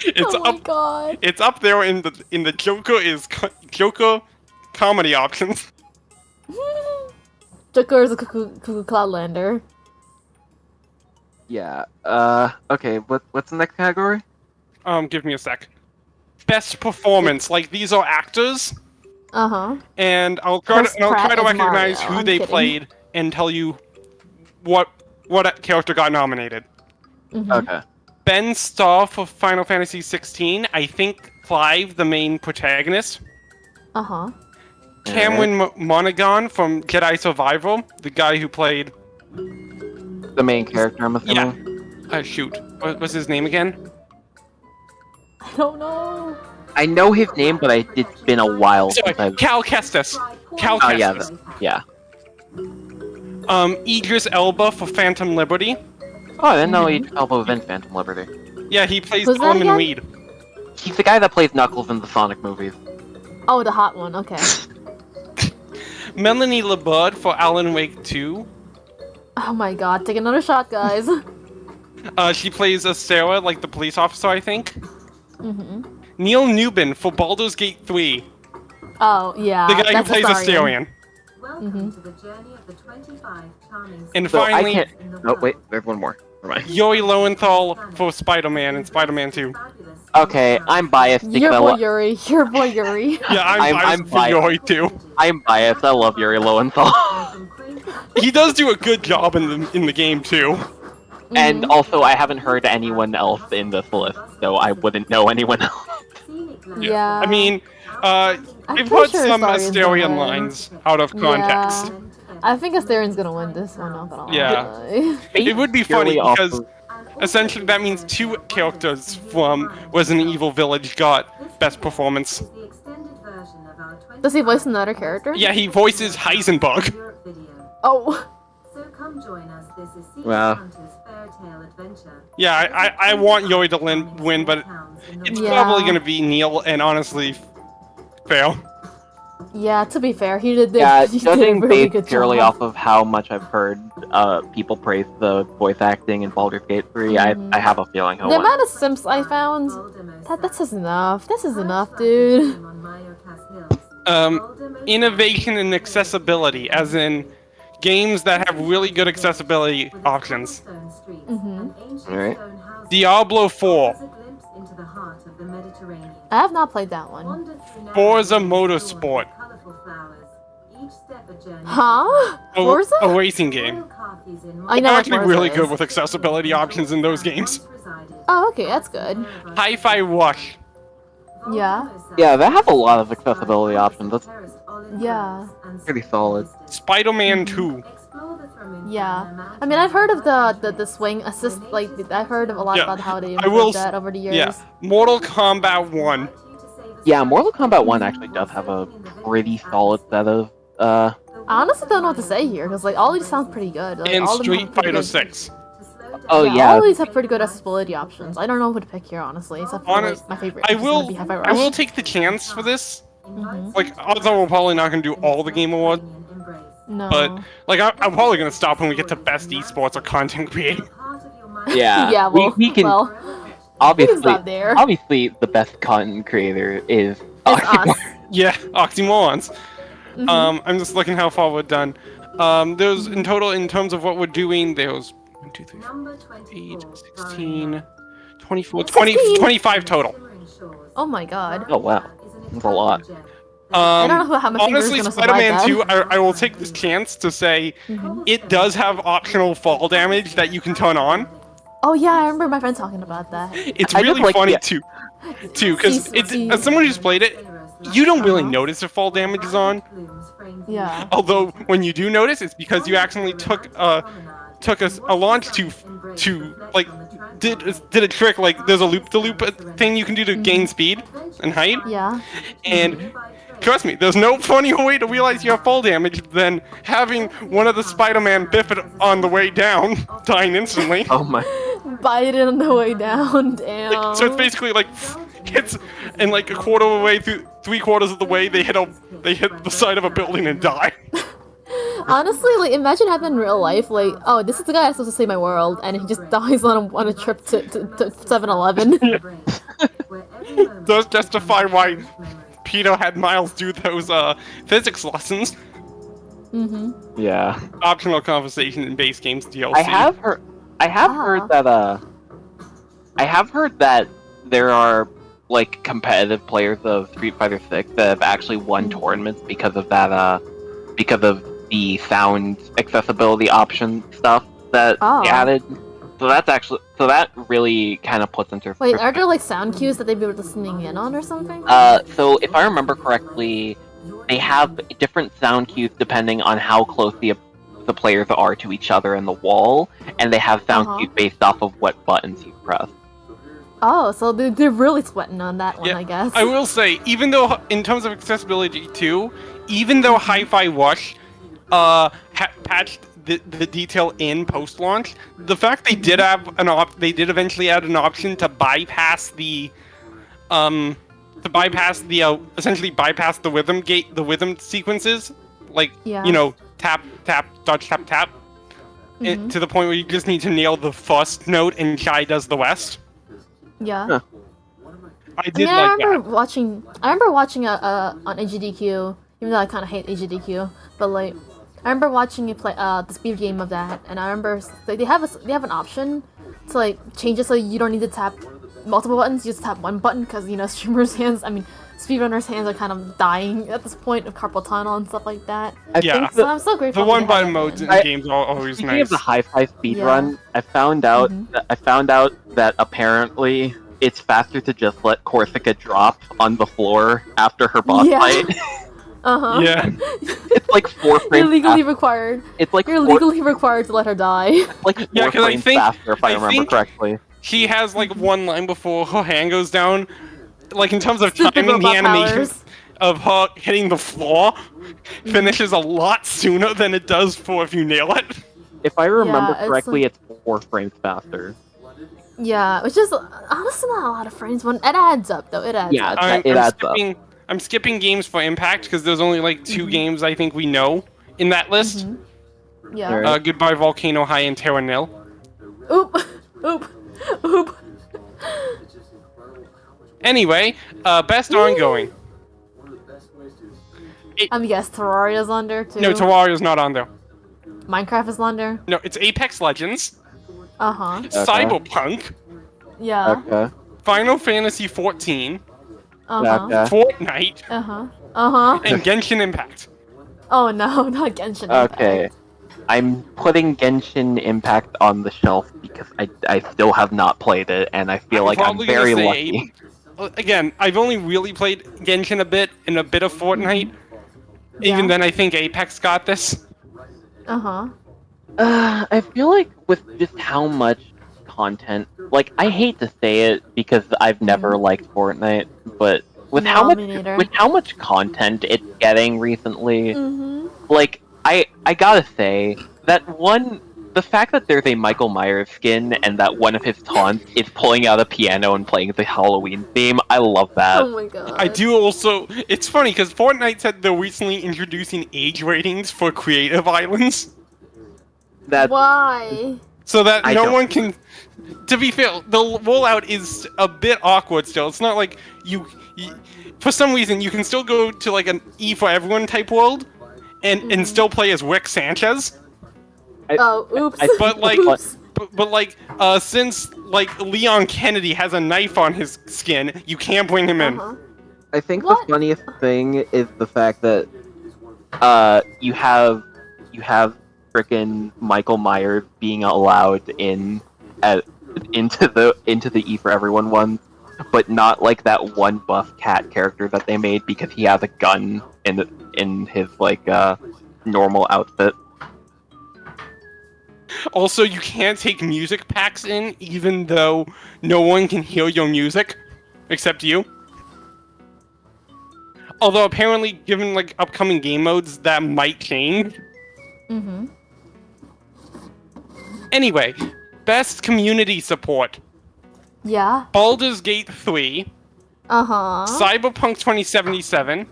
It's
Oh my
up
god.
it's up there in the Joker comedy options.
Joker is a cuckoo Cloudlander.
Yeah. Okay. What's the next category?
Give me a sec. Best performance. Like these are actors, and I'll try
Chris
to
Pratt as
recognize
Mario.
who
I'm
they
kidding.
played and tell you what character got nominated.
Okay.
Ben Starr for Final Fantasy 16. I think Clive, the main protagonist. Cameron Monaghan from Jedi Survivor, the guy who played.
The main character, I'm assuming.
Shoot. What was his name again?
I don't know.
I know his name, but it's been a while
Sorry,
since I've.
Cal Kestis. Cal
Oh yeah,
Kestis.
yeah.
Idris Elba for Phantom Liberty.
Oh, I didn't know Idris Elba was in Phantom Liberty.
Yeah, he plays
Who's that
Solomon
again?
Weed.
He's the guy that plays Knuckles in the Sonic movies.
Oh, the hot one. Okay.
Melanie LeBud for Alan Wake 2.
Oh my god. Take another shot, guys.
She plays a Sarah, like the police officer, I think. Neil Newbin for Baldur's Gate 3.
Oh yeah.
The guy who
that's
plays
Astarion.
Astarion.
Welcome to the journey of the 25 charming
And
So
finally,
I can't.
in the
Oh
world.
wait, there's one more. Never mind.
Yuri Lowenthal for Spider-Man and Spider-Man 2.
Fabulous
Okay, I'm biased because
Your
I
boy
lo-
Yuri. Your boy Yuri.
Yeah,
I'm
I'm for
biased.
Yuri too.
I'm biased. I love Yuri Lowenthal.
from Queen
He does do a good job in the game too.
And also, I haven't heard anyone else in this list, so I wouldn't know anyone else.
Phoenix
Yeah.
I mean,
I'm
they
pretty
put
sure
some
Astarion's gonna
Asterion
win.
lines out of context.
Yeah. I think Astarion's gonna win this one, not gonna
Yeah.
lie.
It would be funny
Purely off
because
of-
essentially that means 2 characters from Resident Evil Village got best performance.
Does he voice another character?
Yeah, he voices Heisenberg.
Oh.
So come join us. This is Sea
Wow.
Hunter's fairy tale adventure.
Yeah, I want Yoi to win, but it's
Yeah.
probably gonna be Neil, and honestly, fail.
Yeah, to be fair, he did,
Yeah,
he did a
judging
really
based
good
purely
job.
off of how much I've heard people praise the voice acting in Baldur's Gate 3, I have a feeling he'll
The
win.
amount of simps I found, that's just enough. This is enough, dude.
Innovation and accessibility, as in games that have really good accessibility options.
Alright.
Diablo 4,
I have not played that one.
Forza Motorsport,
Huh? Forza?
a racing game.
I know
I'm
what
actually
Forza
really
is.
good with accessibility options in those games.
Oh, okay, that's good.
Hi-Fi Rush,
Yeah.
Yeah, they have a lot of accessibility options. That's
Yeah.
pretty solid.
Spider-Man 2.
Yeah. I mean, I've heard of the swing assist, like, I've heard of a lot
Yeah,
about how they
I will
improved that over the years.
Yeah, Mortal Kombat 1.
Yeah, Mortal Kombat 1 actually does have a pretty solid set of
I honestly don't know what to say here, because, like, all these sound pretty good. Like,
And
all of them have
Street
pretty
Fighter
good-
6.
Oh
All
yeah.
of these have pretty good accessibility options. I don't know who to pick here, honestly, except for, like,
Honest-
my favorite.
I
which is gonna
will
be Hi-Fi
I
Rush.
will take the chance for this.
Mhm.
Like, although we're probably not gonna do all the Game Awards,
No.
but like I'm probably gonna stop when we get to best esports or content creator.
Yeah.
yeah, well,
we can
well,
obviously
stop there.
obviously the best content creator is
it's
Auxy
us.
Yeah, Auxy Morons.
Mhm.
I'm just looking how far we're done. There's in total, in terms of what we're doing, there's 1, 2, 3, 4, 8, 16, 24, 20,
16?
25 total.
Oh my god.
Oh wow. That's a lot.
I don't know how my fingers
Honestly,
gonna survive
Spider-Man
that.
2, I will take this chance to say it does have optional fall damage that you can turn on.
Oh yeah, I remember my friend talking about that.
It's
I just
really
like
funny
the-
too, because
See-
as someone who's played it, you don't really notice if fall damage is on.
Yeah.
Although when you do notice, it's because you accidentally took a launch to like did a trick, like there's a loop-de-loop thing you can do to gain speed and height.
Yeah.
And trust me, there's no funnier way to realize you have fall damage than having one of the Spider-Man biff it on the way down, dying instantly.
Oh my.
Bite it on the way down, damn.
So it's basically like hits, and like a quarter of the way through, 3/4 of the way, they hit the side of a building and die.
Honestly, like, imagine having in real life, like, oh, this is the guy that's supposed to save my world, and he just dies on a trip to 7-Eleven.
Does justify why Peter had Miles do those physics lessons.
Yeah.
Optional conversation in base games DLC.
I have heard that there are like competitive players of Street Fighter 6 that have actually won tournaments because of that because of the sound accessibility option stuff that they added. So that really kind of puts into
Wait, are there like sound cues that they'd be listening in on or something?
So if I remember correctly, they have different sound cues depending on how close the players are to each other in the wall, and they have sound cues based off of what buttons you press.
Oh, so they're really sweating on that one,
Yeah,
I guess.
I will say, even though in terms of accessibility too, even though Hi-Fi Rush patched the detail in post-launch, the fact they did have they did eventually add an option to bypass the essentially bypass the rhythm gate, the rhythm sequences, like you know, tap tap dodge tap tap, to the point where you just need to nail the first note and Shy does the rest.
Yeah.
Huh.
I did
I
like
remember
that.
watching. I remember watching on HDQ, even though I kind of hate HDQ, but like, I remember watching you play the speed game of that, and I remember like, they have an option to like change it so you don't need to tap multiple buttons. You just tap one button because you know streamers' hands. I mean, speedrunners' hands are kind of dying at this point of carpal tunnel and stuff like that.
I
Yeah.
think
So I'm so grateful.
The
that they
one button
have
modes in
that.
games are always
Speaking
nice.
of the hi-fi speedrun,
Yeah.
I found out that apparently it's faster to just let Corsica drop on the floor after her boss
Yeah.
fight.
Uh-huh.
Yeah.
It's like 4 frames.
You're legally
faster.
required.
It's like
You're
4,
legally required to let her die.
like 4
Yeah, 'cause I
frames
think-
faster if I
I
remember
think-
correctly.
She has like one line before her hand goes down. Like in terms of
Stupid
timing, the
robot
animation
powers.
of her hitting the floor finishes a lot sooner than it does for if you nail it.
If I remember
Yeah, it's
correctly,
like-
it's 4 frames faster.
Yeah, which is honestly not a lot of frames. When it adds up, though, it adds
Yeah,
up.
it adds up.
I'm skipping games for Impact because there's only like 2 games I think we know in that list.
Yeah.
Alright.
Goodbye Volcano High and Terra Nil.
Oop, oop, oop.
Anyway, best ongoing.
Yes, Terraria's on there too.
No, Terraria's not on there.
Minecraft is on there.
No, it's Apex Legends,
Uh-huh.
Cyberpunk,
Yeah.
Okay.
Final Fantasy 14,
Uh-huh.
Okay.
Fortnite,
Uh-huh. Uh-huh.
and Genshin Impact.
Oh no, not Genshin
Okay.
Impact.
I'm putting Genshin Impact on the shelf because I still have not played it, and I feel
I'm
like I'm
probably gonna
very
say
lucky.
Again, I've only really played Genshin a bit and a bit of Fortnite. Even
Yeah.
then, I think Apex got this.
Uh-huh.
I feel like with just how much content, like I hate to say it because I've never liked Fortnite, but with
No,
how much
me neither.
with how much content it's getting recently,
Mm-hmm.
like I gotta say that the fact that there's a Michael Myers skin and that one of his taunts is pulling out a piano and playing the Halloween theme, I love that.
Oh my god.
I do also. It's funny because Fortnite said they're recently introducing age ratings for creative islands,
That
Why?
so that
I
no
don't-
one can. To be fair, the rollout is a bit awkward still. It's not like you for some reason, you can still go to like an E for everyone type world, and still play as Rick Sanchez.
Oh, oops.
But like,
Oops.
but like, since like Leon Kennedy has a knife on his skin, you can't bring him in.
Uh-huh.
I think
What?
the funniest thing is the fact that you have frickin' Michael Myers being allowed into the E for Everyone one, but not like that one buff cat character that they made because he has a gun in his like normal outfit.
Also, you can't take music packs in, even though no one can hear your music, except you. Although apparently, given like upcoming game modes, that might change.
Mm-hmm.
Anyway, best community support:
Yeah.
Baldur's Gate 3,
Uh-huh.
Cyberpunk 2077,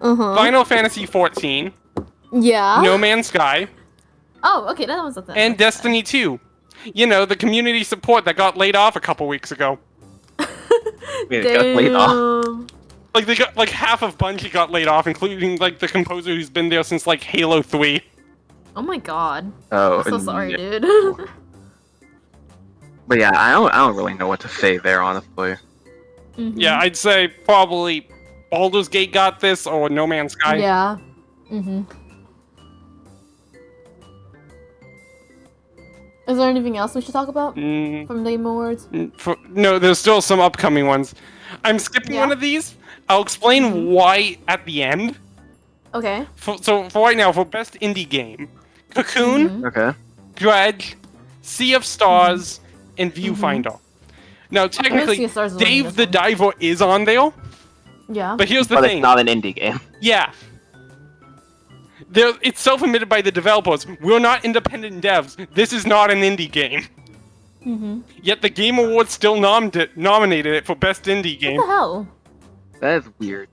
Uh-huh.
Final Fantasy 14,
Yeah.
No Man's Sky,
Oh, okay, that one's something.
and Destiny 2. You know, the community support that got laid off a couple weeks ago.
It got laid off.
Damn.
Like they got like half of Bungie got laid off, including like the composer who's been there since like Halo 3.
Oh my god.
Oh,
I'm so sorry,
yeah.
dude.
But yeah, I don't really know what to say there, honestly.
Mhm.
Yeah, I'd say probably Baldur's Gate got this or No Man's Sky.
Yeah. Mm-hmm. Is there anything else we should talk about
Mm,
from the Game Awards?
no, there's still some upcoming ones. I'm skipping
Yeah.
one of these. I'll explain why at the end.
Okay.
So for right now, for best indie game, Cocoon,
Okay.
Dredge, Sea of Stars, and Viewfinder. Now,
Sea
technically,
of Stars is on
Dave
this
the
one.
Diver is on there,
Yeah.
but here's the
But
thing.
it's not an indie game.
Yeah. It's self-admitted by the developers. We're not independent devs. This is not an indie game.
Mm-hmm.
Yet the Game Awards still nominated it for Best Indie Game.
What the hell?
That is weird.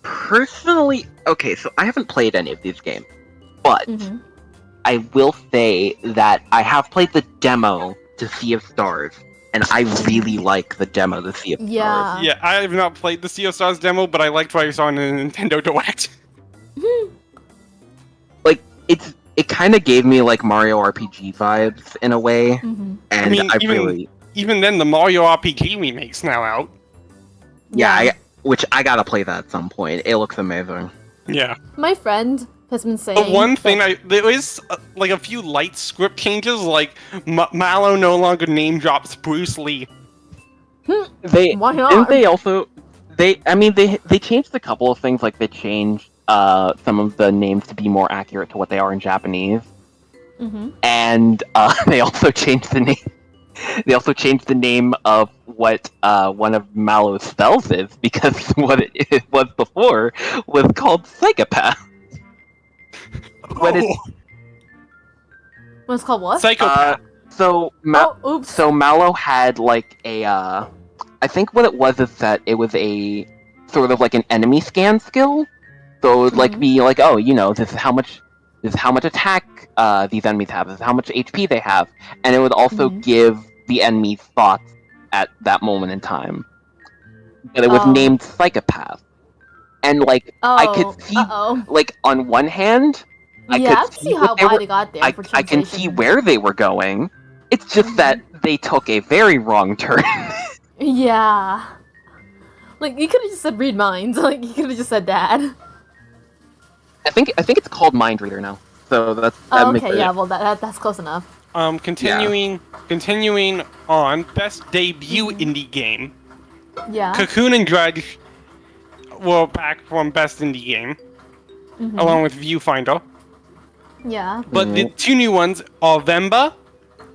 Personally, okay, so I haven't played any of these games, but
Mm-hmm.
I will say that I have played the demo to Sea of Stars, and I really like the demo to Sea of Stars.
Yeah.
Yeah, I have not played the Sea of Stars demo, but I liked what I saw in the Nintendo Direct.
Like, it kind of gave me like Mario RPG vibes in a way,
Mm-hmm.
and
I mean,
I
even-
really,
Even then, the Mario RPG remake's now out.
which I gotta play that at some point. It looks amazing.
Yeah.
My friend has been
The
saying.
one thing there is like a few light script changes, like Mallow no longer name drops Bruce Lee.
They
Why
didn't
not?
they also they changed a couple of things, like they changed some of the names to be more accurate to what they are in Japanese. And they also changed the name. They also changed the name of what one of Mallow's spells is, because what it was before was called psychopath. When it's
What's called what?
Psychopath.
so
oops.
so Mallow had like a I think what it was is that it was a sort of like an enemy scan skill. So it would like be like, oh, this is how much attack these enemies have, this is how much HP they have, and it would also give the enemy's thoughts at that moment in time. But it was named psychopath, and like I could see, like on one hand, I
Yeah, I
could
can
see
see
what
why they got there for
I can see where they were going. It's just that they took a very wrong turn.
Yeah. Like, you could have just said read minds. Like, you could have just said that.
I think it's called Mind Reader now. So that makes
Okay,
it.
yeah, well, that's close enough.
Continuing on, best debut indie game.
Yeah.
Cocoon and Dredge were back from best indie game, along with Viewfinder.
Yeah.
But the two new ones are Vemba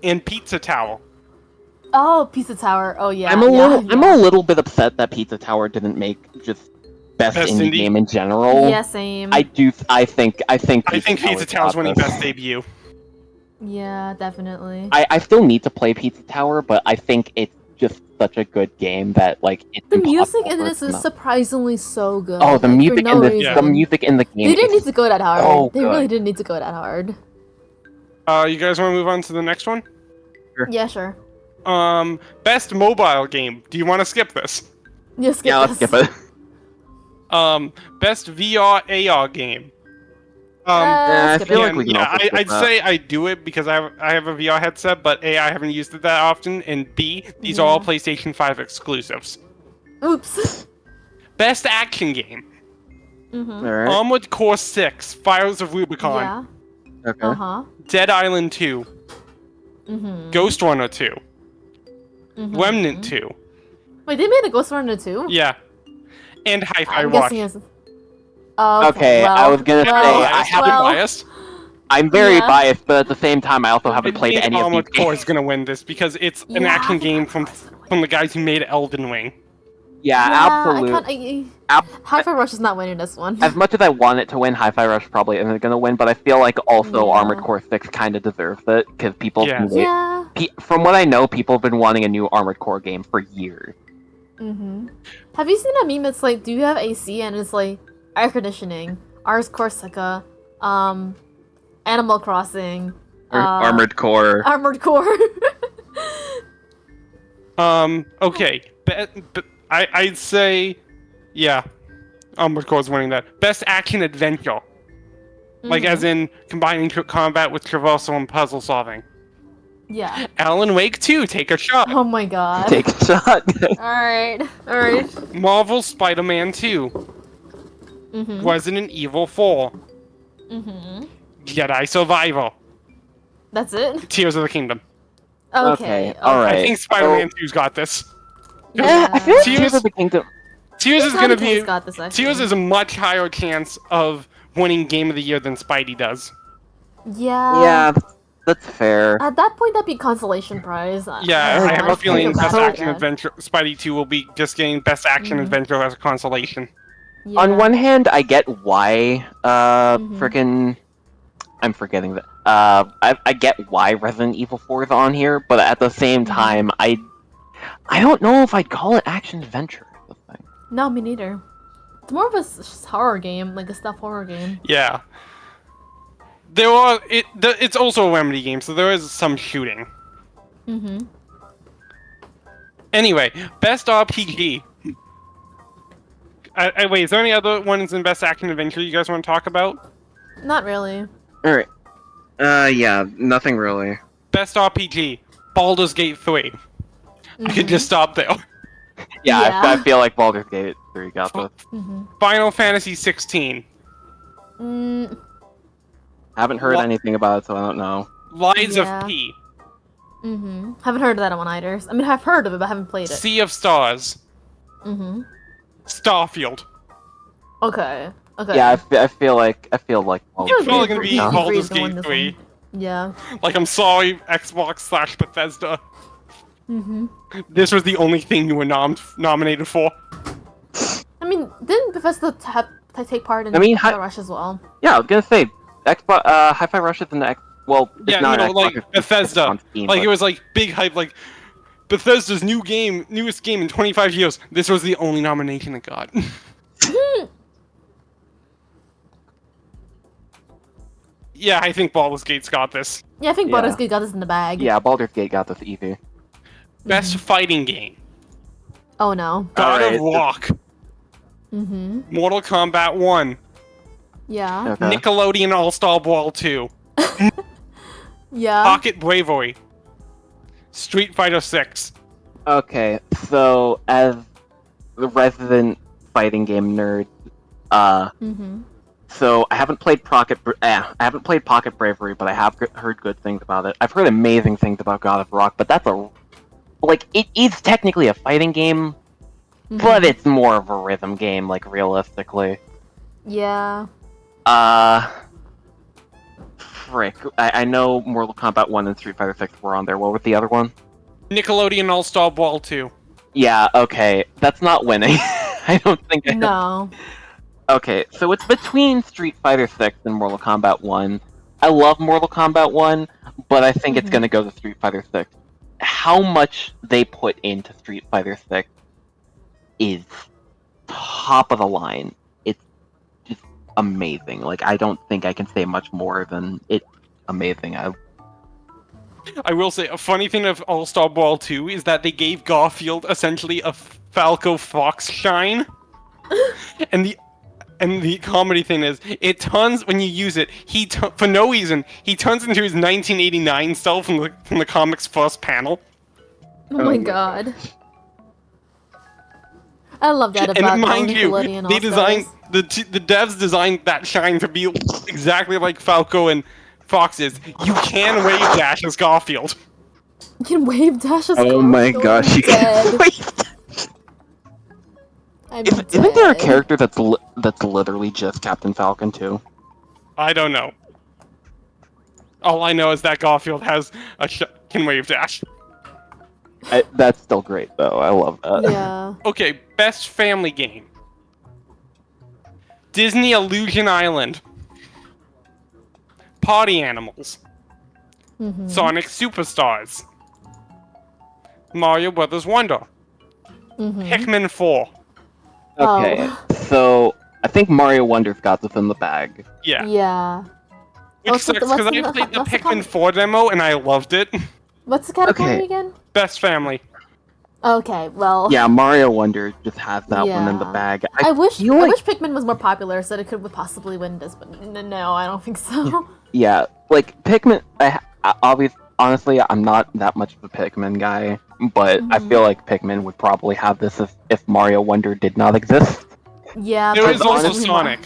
and Pizza Tower.
Oh, Pizza Tower. Oh, yeah.
I'm a little bit upset that Pizza Tower didn't make just best indie game in general.
Yeah, same.
I think
Pizza Tower's winning best debut.
Yeah, definitely.
I still need to play Pizza Tower, but I think it's just such a good game that like it's
The music
impossible
in
for
this
it to
is
not-
surprisingly so good.
Oh, the
like,
music
for no
in
reason.
the music in the game.
They didn't
is
need to go that hard.
so
They really
good.
didn't need to go that hard.
You guys want to move on to the next one?
Yeah, sure.
Best mobile game. Do you want to skip this?
Yeah, skip
Yeah, let's
this.
skip it.
Best VR AR game.
I
skip
feel
it.
like we can
yeah,
also skip
I'd
that.
say I do it because I have a VR headset, but A, I haven't used it that often, and B, these are all PlayStation 5 exclusives.
Oops.
Best action game.
Alright.
Armored Core 6, Fires of Rubicon.
Yeah.
Okay.
Dead Island 2. Ghost Runner 2. Remnant 2.
Wait, they made a Ghost Runner too?
Yeah. And Hi-Fi
I'm
Rush.
guessing it's... Oh,
Okay,
well,
I was gonna say I haven't.
Biased.
I'm very
Yeah.
biased, but at the same time, I also haven't
I
played
think
any of these
Armored Core
games.
is gonna win this because it's an
Yeah,
action
I think
game from the guys who made Elden Ring.
Yeah, absolutely.
Hi-Fi Rush is not winning this one.
As much as I want it to win, Hi-Fi Rush probably isn't going to win, but I feel like also
Yeah.
Armored Core 6 kind of deserves it, because people...
Yeah.
Yeah.
From what I know, people have been wanting a new Armored Core game for years.
Have you seen a meme? It's like, do you have AC? And it's like, air conditioning, Ars Corsica, Animal Crossing,
Armored Core.
Armored Core.
Okay. I'd say, yeah, Armored Core is winning that. Best action adventure. Like, as in combining combat with traversal and puzzle solving.
Yeah.
Alan Wake 2, take a shot.
Oh my god.
Take a shot.
Alright. Alright.
Marvel Spider-Man 2. Resident Evil 4. Jedi Survivor.
That's it?
Tears of the Kingdom.
Okay.
alright.
I think Spider-Man 2's got this.
Yeah.
I feel like
Tears-
Tears of the Kingdom...
Tears is gonna be.
Got this, actually.
Tears is a much higher chance of winning Game of the Year than Spidey does.
Yeah.
Yeah, that's fair.
At that point, that'd be consolation prize.
Yeah, I have a feeling Best Action
Adventure.
Adventure, Spidey 2 will be just getting Best Action Adventure as a consolation.
Yeah.
On one hand, I get why, frickin'... I'm forgetting that. I get why Resident Evil 4 is on here, but at the same time, I don't know if I'd call it action-adventure.
No, me neither. It's more of a horror game, like a stuff horror game.
Yeah. There are it's also a Remedy game, so there is some shooting. Anyway, Best RPG. Wait, is there any other ones in Best Action Adventure you guys want to talk about?
Not really.
Alright. Yeah, nothing really.
Best RPG. Baldur's Gate 3. I could just stop there.
Yeah,
Yeah.
I feel like Baldur's Gate 3 got this.
Final Fantasy 16.
Haven't heard
Lo-
anything about it, so I don't know.
Lies
Yeah.
of P.
Haven't heard of that one either. I mean, I've heard of it, but haven't played it.
Sea of Stars. Starfield.
Okay. Okay.
Yeah, I feel like
I feel
It's probably gonna be
he
Baldur's
breathed on
Gate
this
3.
one. Yeah.
Like, I'm sorry, Xbox/Bethesda. This was the only thing you were nominated for.
I mean, didn't Bethesda take part in
I mean,
Hi-Fi Rush as well?
Yeah, I was gonna say Xbox. Hi-Fi Rush is in the well, it's
Yeah,
not
you know,
Xbox,
like
it's
Bethesda.
on Steam,
Like,
but-
it was like big hype, like Bethesda's newest game in 25 years. This was the only nomination it got. Yeah, I think Baldur's Gate's got this.
Yeah, I think
Yeah.
Baldur's Gate got this in the bag.
Yeah, Baldur's Gate got this easy.
Best fighting game.
Oh no.
God of
Alright.
Rock. Mortal Kombat 1.
Yeah.
Okay.
Nickelodeon All-Star Brawl 2.
Yeah.
Pocket Bravery. Street Fighter 6.
Okay, so as the resident fighting game nerd, so I haven't played Pocket Bravery, but I have heard good things about it. I've heard amazing things about God of Rock, but that's it is technically a fighting game, but it's more of a rhythm game, like realistically.
Yeah.
Frick, I know Mortal Kombat 1 and Street Fighter 6 were on there. What was the other one?
Nickelodeon All-Star Brawl 2.
Yeah, okay, that's not winning. I don't think.
No.
Okay, so it's between Street Fighter 6 and Mortal Kombat 1. I love Mortal Kombat 1, but I think it's gonna go to Street Fighter 6. How much they put into Street Fighter 6 is top of the line. It's just amazing. Like, I don't think I can say much more than it's amazing.
I will say, a funny thing of All-Star Brawl 2 is that they gave Garfield essentially a Falco Fox shine. and the comedy thing is, it turns, when you use it, for no reason, he turns into his 1989 self from the comic's first panel.
Oh my god. I love that about
And mind you,
Nickelodeon
they
All-Stars.
designed, the devs designed that shine to be exactly like Falco and Fox is. You can wave dash as Garfield.
You can wave dash as
Oh my
Garfield.
gosh,
I'm
you
dead.
can
I'm
Isn't there a
dead.
character that's literally just Captain Falcon too?
I don't know. All I know is that Garfield has can wave dash.
That's still great though. I love that.
Yeah.
Okay, best family game. Disney Illusion Island. Party Animals. Sonic Superstars. Mario Brothers Wonder. Pikmin 4.
Okay, so I think Mario Wonder's got this in the bag.
Yeah.
Yeah.
Which
What's the-
sucks because
what's
I
the-
played the
what's the
Pikmin 4 demo and I loved it.
What's the category
Okay.
again?
Best family.
Okay, well.
Yeah, Mario Wonder just has that one in the
Yeah.
bag.
I wish
feel like-
Pikmin was more popular so that it could possibly win this, but no, I don't think so.
Yeah, like Pikmin. Honestly, I'm not that much of a Pikmin guy, but I feel like Pikmin would probably have this if Mario Wonder did not exist.
Yeah,
There
but
is also
honestly,
Sonic.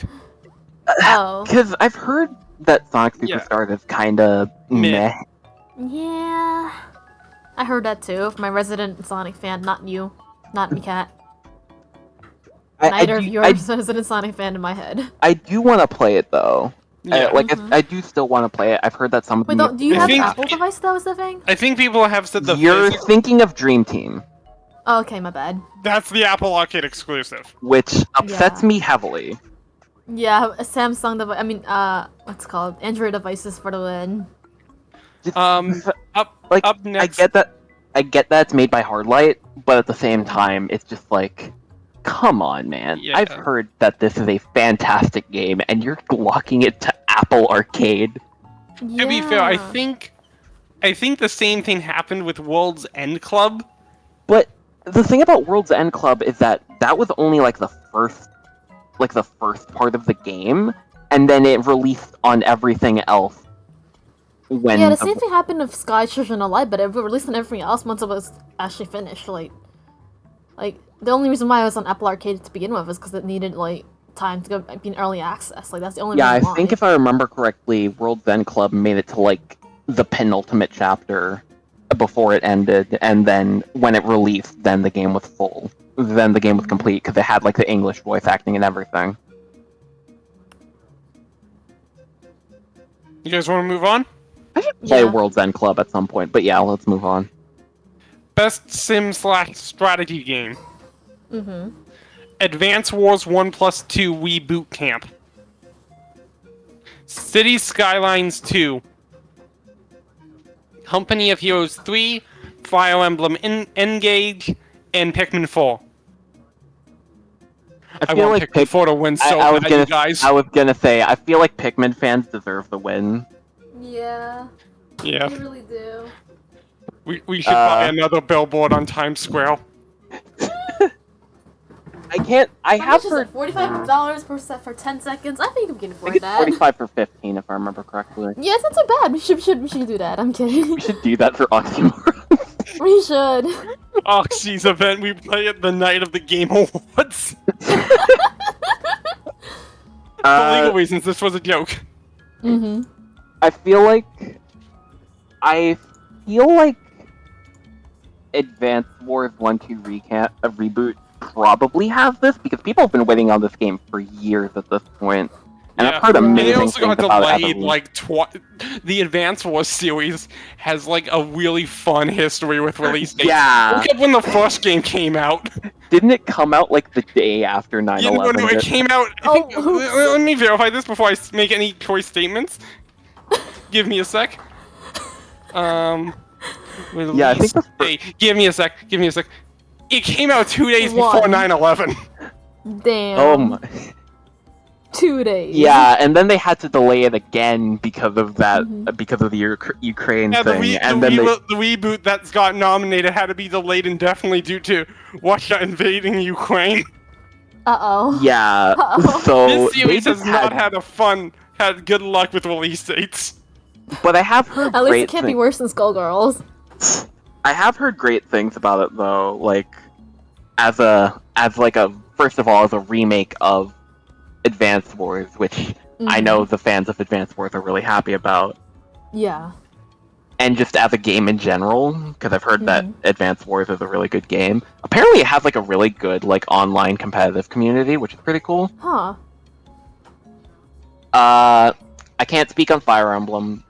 Oh.
Because I've heard that Sonic
Yeah.
Superstars is kind of
Meh.
meh.
Yeah. I heard that too. My resident Sonic fan, not you. Not me, Cat. Neither of you are a resident Sonic fan in my head.
I do want to play it though.
Yeah.
I do still want to play it. I've heard that some of
Wait,
the
do you
I
have
think-
an Apple device though, is the thing?
I think people have said the
You're
physics-
thinking of Dream Team,
Oh, okay, my bad.
that's the Apple Arcade exclusive.
which upsets
Yeah.
me heavily.
Yeah, a Samsung device. I mean, what's it called? Android devices for the win.
Up next.
I get that it's made by Hardlight, but at the same time, it's just like, come on, man.
Yeah.
I've heard that this is a fantastic game, and you're locking it to Apple Arcade.
To be fair, I think the same thing happened with World's End Club.
But the thing about World's End Club is that was only like the first part of the game, and then it released on everything else. When
Yeah, the same thing happened with Sky Children Alive, but it released on everything else once it was actually finished. Like the only reason why it was on Apple Arcade to begin with is because it needed like time to go be in early access. Like that's the only
Yeah, I
reason why.
think if I remember correctly, World's End Club made it to like the penultimate chapter before it ended, and then when it released, then the game was full. Then the game was complete because it had like the English voice acting and everything.
You guys want to move on?
I should play
Yeah.
World's End Club at some point, but yeah, let's move on.
Best sim/strategy game.
Mm-hmm.
Advance Wars 1+2 Wii Boot Camp. Cities Skylines 2. Company of Heroes 3, Fire Emblem Engage, and Pikmin 4. I
feel
want
like
Pikmin 4 to win so
I was
bad,
gonna,
you guys.
I was gonna say, I feel like Pikmin fans deserve the win.
Yeah,
Yeah,
they really do.
we should buy another billboard on Times Square.
I have heard
$45 per set for 10 seconds. I think we can
I
afford
think it's
that.
45 for 15 if I remember correctly.
Yeah, it's not so bad. We should do that. I'm kidding.
We should do that for Auxy Morons.
We should.
Auxy's event, we play it the night of the Game Awards. For legal reasons, this was a joke.
Mm-hmm.
I feel like Advance Wars 1-2 reboot probably has this because people have been waiting on this game for years at this point. And I've heard
And
amazing
it also
things
got
about it. as a
delayed,
re-
like, the Advance Wars series has, like, a really fun history with release dates.
Yeah.
Look at when the first game came out.
Didn't it come out like the day after 9/11?
Yeah, no, it came out. Let me verify this before I make any choice statements. Give me a sec.
Yeah, I think the
Hey, give me a sec. It came out 2 days before
One.
9/11.
Damn.
Oh my.
2 days.
Yeah, and then they had to delay it again because of that, because of the Ukraine
Yeah,
thing. And then
the reboot that's got nominated had to be delayed indefinitely due to Russia invading Ukraine.
Uh-oh.
yeah,
Uh-oh.
so
This
they
series
just
has not had good luck with release dates.
But I have heard
At least
great
it can't be
thing-
worse than Skullgirls.
I have heard great things about it though, like as first of all as a remake of Advanced Wars, which I know the fans of Advanced Wars are really happy about,
Yeah.
and just as a game in general, because I've heard that Advanced Wars is a really good game. Apparently, it has like a really good like online competitive community, which is pretty cool.
Huh.
I can't speak on Fire Emblem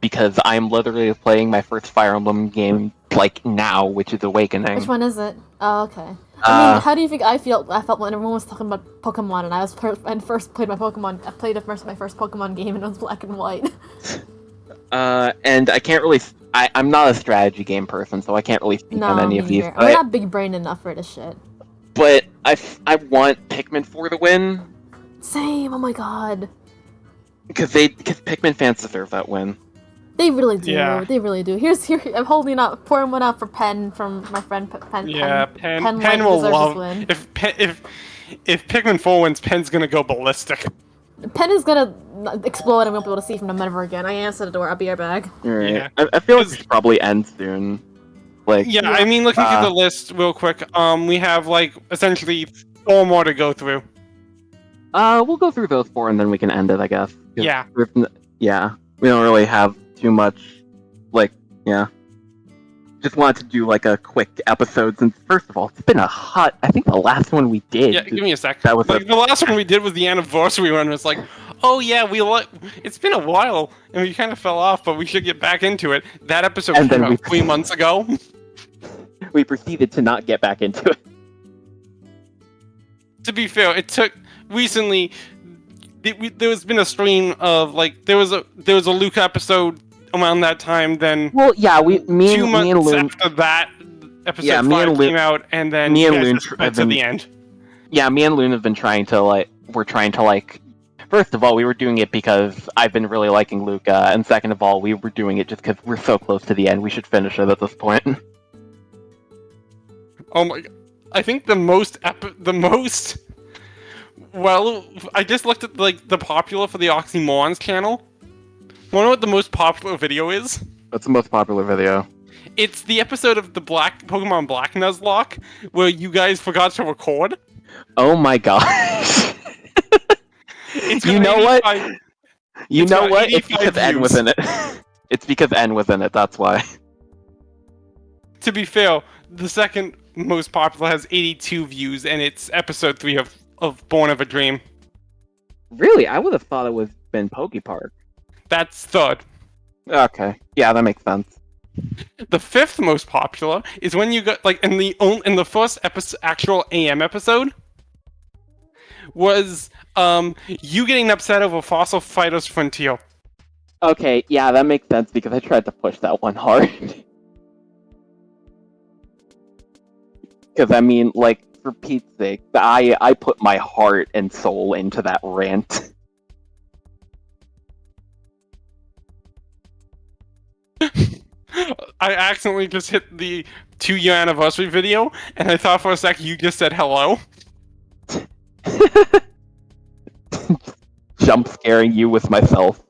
because I'm literally playing my first Fire Emblem game like now, which is Awakening.
Which one is it? Oh, okay. I mean, how do you think I felt when everyone was talking about Pokemon and I first played my Pokemon? I played my first Pokemon game and it was black and white.
And I can't really. I'm not a strategy game person, so I can't really speak on any of these.
Neither. I'm not big brain enough for this shit.
But I want Pikmin 4 to win
Same. Oh my god.
because Pikmin fans deserve that win.
They really do.
Yeah.
They really do. Here. I'm pouring one out for Pen from my friend Pen.
Yeah, Pen
like,
will
deserves
love.
this win.
If Pikmin 4 wins, Pen's gonna go ballistic.
Pen is gonna explode and we won't be able to see from them ever again. I answered the door. I'll be right back.
Right.
Yeah.
I feel like this probably ends soon. Like
Yeah, I mean, looking through the list real quick, we have like essentially 4 more to go through.
we'll go through those 4 and then we can end it, I guess. 'Cause
Yeah.
Yeah. We don't really have too much. Like, yeah. Just wanted to do like a quick episode since first of all, it's been I think the last one we did.
Yeah, give me a sec.
That was
like the last one we did was the anniversary one. It's like, oh yeah, it's been a while and we kind of fell off, but we should get back into it. That episode
And
came
then
out 3 months ago.
we proceeded to not get back into it.
To be fair, it took recently. There's been a stream of like there was a Luca episode around that time. Then
Well, yeah, me
2
and
months
Loon.
after that, episode
Yeah, me
5
and Lu-
came out, and then
me
you
and
guys
Loon
just
have
went to
been-
the end.
Yeah, me and Loon have been trying to First of all, we were doing it because I've been really liking Luca, and second of all, we were doing it just because we're so close to the end. We should finish it at this point.
Oh my! I think the most. Well, I just looked at like the popular for the Auxy Morons channel. Wanna know what the most popular video is?
That's the most popular video.
It's the episode of the Pokemon Black Nuzlocke where you guys forgot to record.
Oh my gosh.
It's
You
got
know what?
85
You
It's
know
got
what? It's
85
because N was
views.
in it. It's because N was in it. That's why.
To be fair, the second most popular has 82 views, and it's episode 3 of Born of a Dream.
Really, I would have thought it was been Pokey Park.
That's third.
Okay, yeah, that makes sense.
The fifth most popular is when you got like in the first episode, actual AM episode, was you getting upset over Fossil Fighters Frontier.
Okay, yeah, that makes sense because I tried to push that one hard. Because I mean, like, for Pete's sake, I put my heart and soul into that rant.
I accidentally just hit the 2-year anniversary video, and I thought for a sec you just said hello.
Jump scaring you with myself.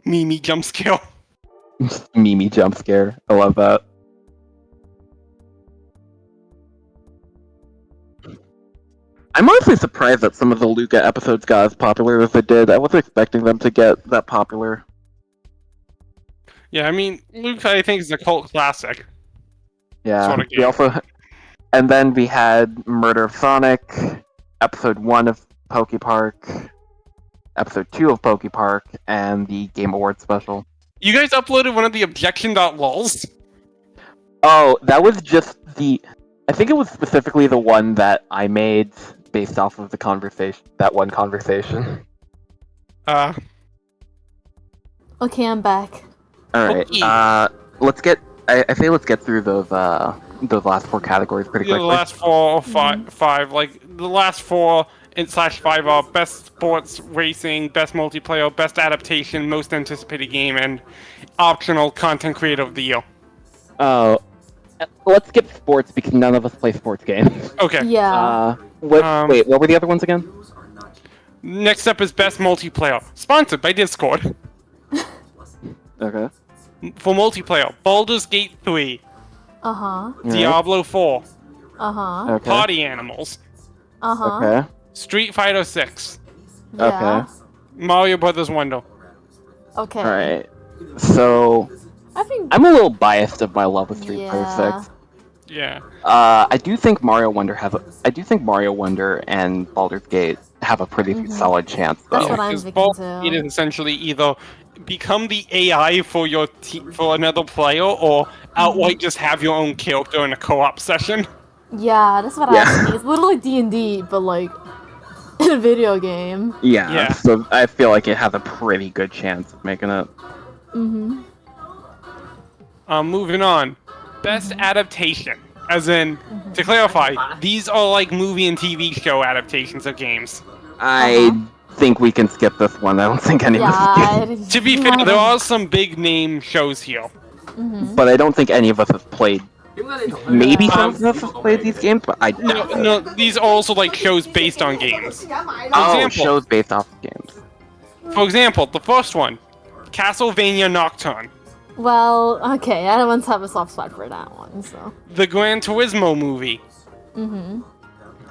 Mimi jump scare.
Mimi jump scare. I love that. I'm honestly surprised that some of the Luca episodes got as popular as they did. I wasn't expecting them to get that popular.
Yeah, I mean, Luke, I think is a cult classic.
Yeah.
Sort of
We
game.
also, and then we had Murder of Sonic, episode 1 of Poke Park, episode 2 of Poke Park, and the Game Awards special.
You guys uploaded one of the objection.lols?
Oh, that was just the. I think it was specifically the one that I made based off of the conversation. That one conversation.
Okay, I'm back.
All right.
Okay.
Let's get. I say let's get through those last 4 categories pretty
Yeah, the
quickly.
last 4 or 5, like the last 4 and /5 are best sports racing, best multiplayer, best adaptation, most anticipated game, and optional content creator of the year.
Oh, let's skip sports because none of us play sports games.
Okay.
Yeah.
Wait, what were the other ones again?
Next up is best multiplayer, sponsored by Discord.
Okay.
For multiplayer, Baldur's Gate 3,
Uh-huh.
Diablo 4,
Uh-huh.
Okay.
Party Animals,
Uh-huh.
Okay.
Street Fighter 6,
Yeah.
Okay.
Mario Brothers Wonder.
Okay.
All right. So
I think
I'm a little biased of my love with Street
Yeah.
Fighter 6.
Yeah.
I do think Mario Wonder and Baldur's Gate have a pretty solid chance, though.
That's what I'm
Because
thinking
Baldur's Gate
too.
is essentially either become the AI for your for another player, or outright just have your own character in a co-op session.
Yeah, that's what
Yeah.
I was thinking. It's literally D&D, but like in a video game.
Yeah.
So I feel like it has a pretty good chance of making it.
Mm-hmm.
Moving on. Best adaptation. As in, to clarify, these are like movie and TV show adaptations of games.
I think we can skip this one. I don't think any of us can.
To be fair, there are some big name shows here.
But I don't think any of us have played. Maybe some of us have played these games, but I doubt it.
No, these are also like shows based on games.
Oh,
example-
shows based off of games.
For example, the first one, Castlevania Nocturne,
Well, okay, I don't have a soft spot for that one, so.
the Gran Turismo movie,
Mm-hmm.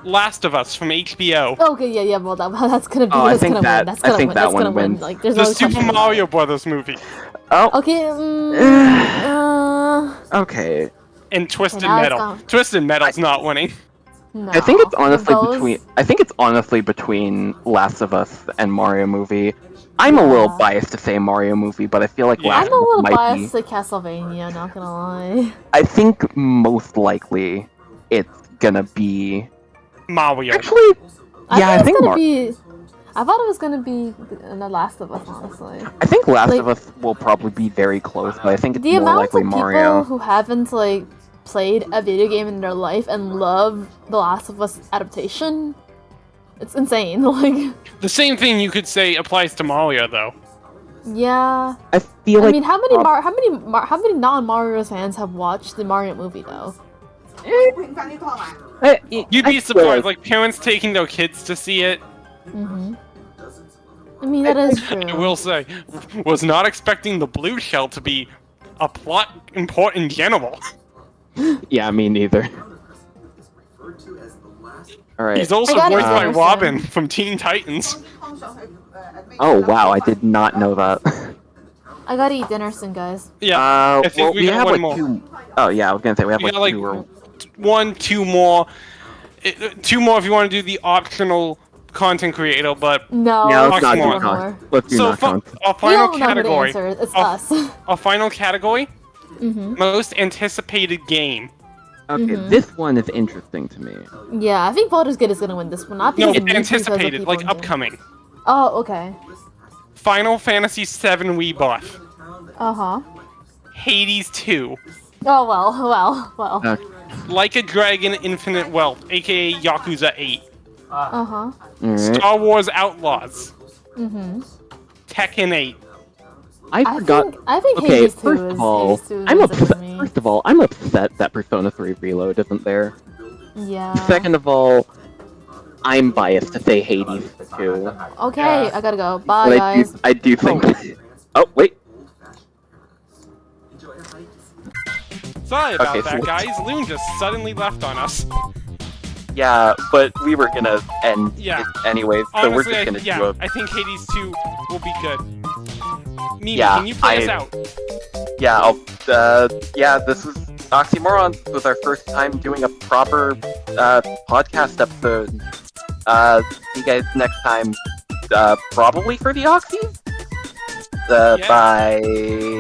Last of Us from HBO,
Okay, yeah, well, that's gonna be.
Oh, I
that's
think
gonna
that-
win. That's
I
gonna
think
win.
that
That's
one
gonna win.
wins.
Like, there's
the
no
Super
question.
Mario Brothers movie,
Oh,
Okay.
okay.
and Twisted
now it's
Metal.
gone.
Twisted Metal's not winning.
No.
I think it's honestly
Those-
between. I think it's honestly between Last of Us and Mario movie. I'm a little
Yeah.
biased to say Mario movie, but I feel like
Yeah.
Last
I'm a
of Us
little
might
biased
be.
to Castlevania. Not gonna lie.
I think most likely it's gonna be.
Mario.
Actually, yeah, I
it's
think
gonna be. I thought it was gonna be The Last of Us, honestly.
I think Last
like-
of Us will probably be very close, but I think it's
The
more
amount
likely
of people
Mario.
who haven't like played a video game in their life and love The Last of Us adaptation, it's insane. Like,
The same thing you could say applies to Mario, though.
yeah.
I feel
I
like
mean, how many non-Mario fans have watched the Mario movie though?
You'd be surprised, like parents taking their kids to see it.
Mm-hmm. I mean, that is true.
I will say, was not expecting the blue shell to be a plot import in general.
Yeah, me neither. All right.
He's also
I got
voiced
it,
by
Anderson.
Robin from Teen Titans.
Oh wow, I did not know that.
I gotta eat dinner soon, guys.
Yeah, I think
Well,
we got
have
one
like
more.
2. Oh yeah, I was gonna say we have
We
like
got like
2 or
2 more. 2 more if you want to do the optional content creator, but
No,
yeah. Let's
let's
not
do
do
one
con.
more.
Let's do
so
not con.
our
We
final
all know who the
category.
answer is. It's
our,
us.
our final category.
Mm-hmm.
Most anticipated game.
Okay, this one is interesting to me.
Yeah, I think Baldur's Gate is gonna win this one. Not
No,
because of me, because of
anticipated,
people
like
in general.
upcoming.
Oh, okay.
Final Fantasy VII Wii buff.
Uh-huh.
Hades 2.
Oh, well.
Like a Dragon Infinite Wealth, aka Yakuza 8.
Uh-huh.
All right.
Star Wars Outlaws.
Mm-hmm.
Tekken 8.
I forgot.
I think
Okay,
Hades 2
first
is
of all,
Hades 2
I'm
wins it for
upset.
me.
First of all, I'm upset that Persona 3 Reload isn't there.
Yeah.
Second of all, I'm biased to say Hades too.
Okay, I gotta go. Bye,
But
guys.
I do think. Oh wait.
Sorry about
Okay,
that,
so-
guys. Loon just suddenly left on us.
Yeah, but we were gonna end
Yeah.
it anyways, so
Honestly,
we're just gonna do a.
I think Hades 2 will be good. Mimi,
Yeah,
can you play us
I-
out?
Yeah, yeah, this is Auxy Morons. This was our first time doing a proper podcast episode. See you guys next time. Probably for the Auxies.
Yeah.
Bye.